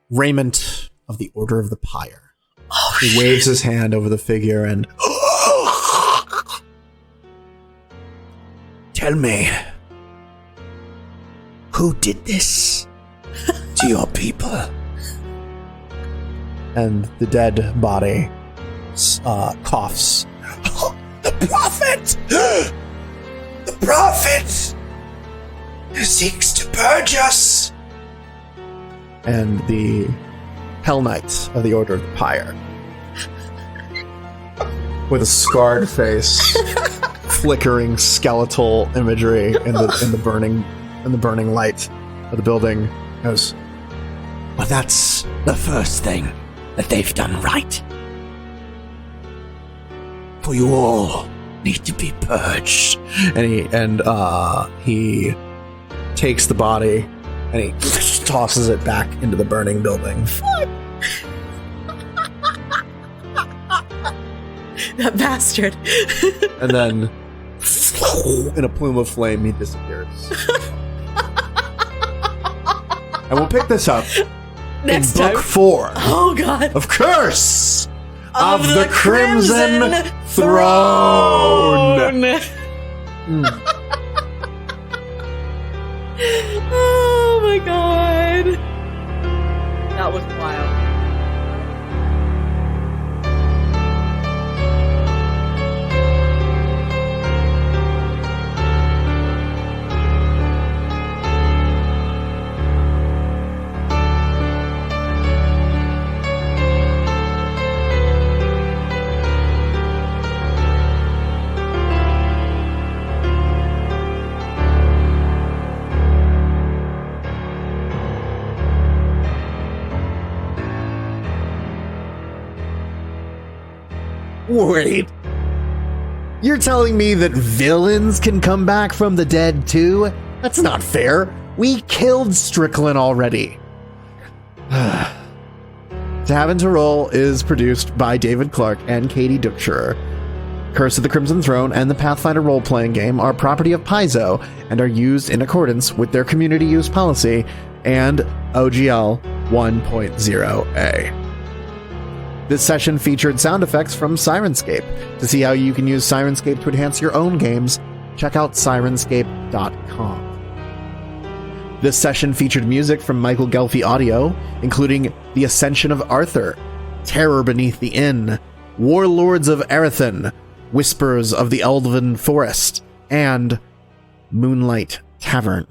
raiment of the Order of the Pyre. Oh, he waves his hand over the figure and... Tell me, who did this to your people? And the dead body coughs. The prophet! The prophet who seeks to purge us! And the Hell Knight of the Order of the Pyre, with a scarred face, flickering skeletal imagery in the burning light of the building, goes, Well, that's the first thing that they've done right. For you all need to be purged. and he takes the body and he tosses it back into the burning building. That bastard. And then, in a plume of flame, he disappears. And we'll pick this up Next in time. book 4 Oh, God. of Curse of the Crimson Throne. Oh, my God. That was wild. Wait. You're telling me that villains can come back from the dead too? That's not fair. We killed Strickland already. Tavern to Roll is produced by David Clark and Katie Ducksher. Curse of the Crimson Throne and the Pathfinder role-playing game are property of Paizo and are used in accordance with their community use policy and OGL 1.0a. This session featured sound effects from Syrinscape. To see how you can use Syrinscape to enhance your own games, check out Syrinscape.com. This session featured music from Michael Ghelfi Audio, including The Ascension of Arthur, Terror Beneath the Inn, Warlords of Arethen, Whispers of the Elven Forest, and Moonlight Tavern.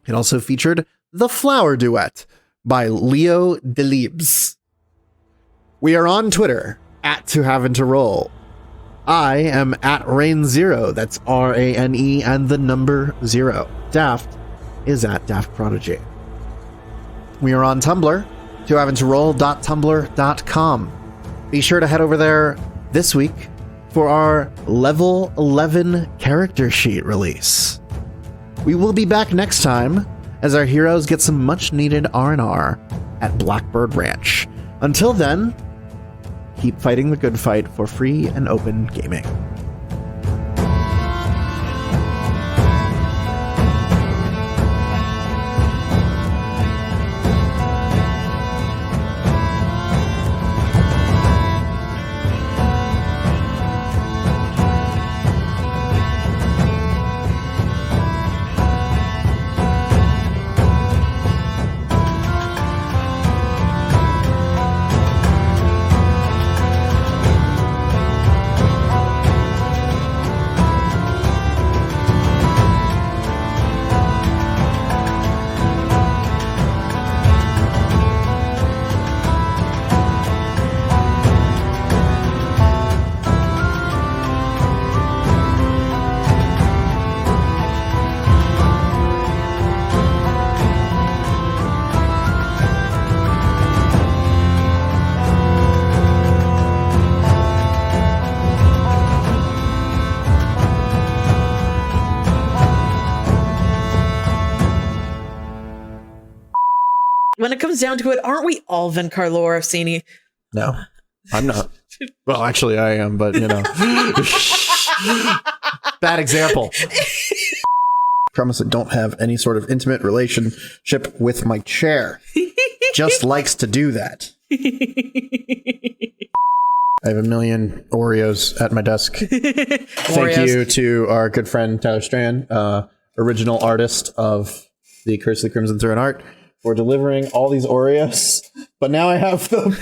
It also featured The Flower Duet by Leo Delibes. We are on Twitter, @ToHavenToRoll. I am @Rain0, that's RANE and the number 0. Daft is @DaftProdigy. We are on Tumblr, tohaventoroll.tumblr.com. Be sure to head over there this week for our level 11 character sheet release. We will be back next time as our heroes get some much needed R&R at Blackbird Ranch. Until then, keep fighting the good fight for free and open gaming. When it comes down to it, aren't we all Vencarlo Orsini? No, I'm not. Well, actually, I am, but you know. Bad example. Promise I don't have any sort of intimate relationship with my chair. Just likes to do that. I have a million Oreos at my desk. Thank you to our good friend Tyler Strand, original artist of the Curse of the Crimson Throne art, for delivering all these Oreos. But now I have them.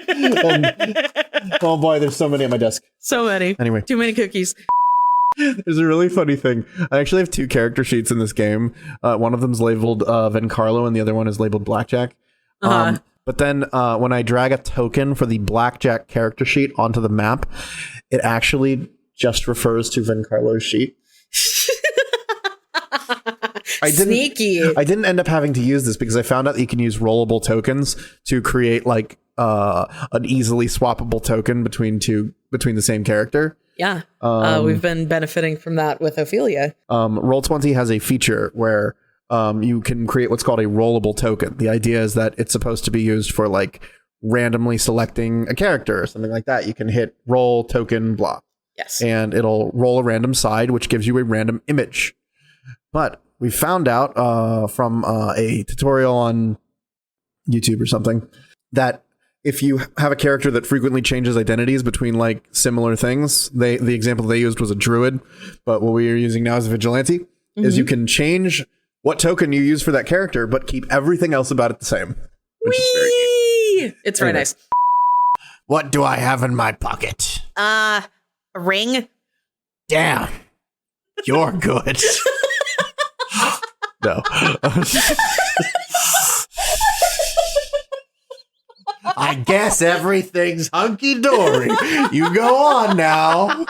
And, oh boy, there's so many at my desk. So many. Anyway. Too many cookies. There's a really funny thing. I actually have 2 character sheets in this game. One of them's labeled Vencarlo and the other one is labeled Blackjack. But then when I drag a token for the Blackjack character sheet onto the map, it actually just refers to Vencarlo's sheet. Sneaky. I didn't end up having to use this because I found out that you can use rollable tokens to create like an easily swappable token between the same character. Yeah. We've been benefiting from that with Ophelia. Roll20 has a feature where you can create what's called a rollable token. The idea is that it's supposed to be used for like randomly selecting a character or something like that, you can hit roll token blah. Yes. And it'll roll a random side, which gives you a random image. But we found out from a tutorial on YouTube or something that if you have a character that frequently changes identities between like similar things, the example they used was a druid, but what we are using now is a vigilante, is you can change what token you use for that character, but keep everything else about it the same. Which is very neat. It's very nice. What do I have in my pocket? A ring. Damn. You're good. No. I guess everything's hunky-dory. You go on now.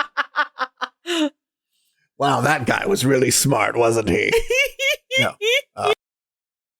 Wow, that guy was really smart, wasn't he? No.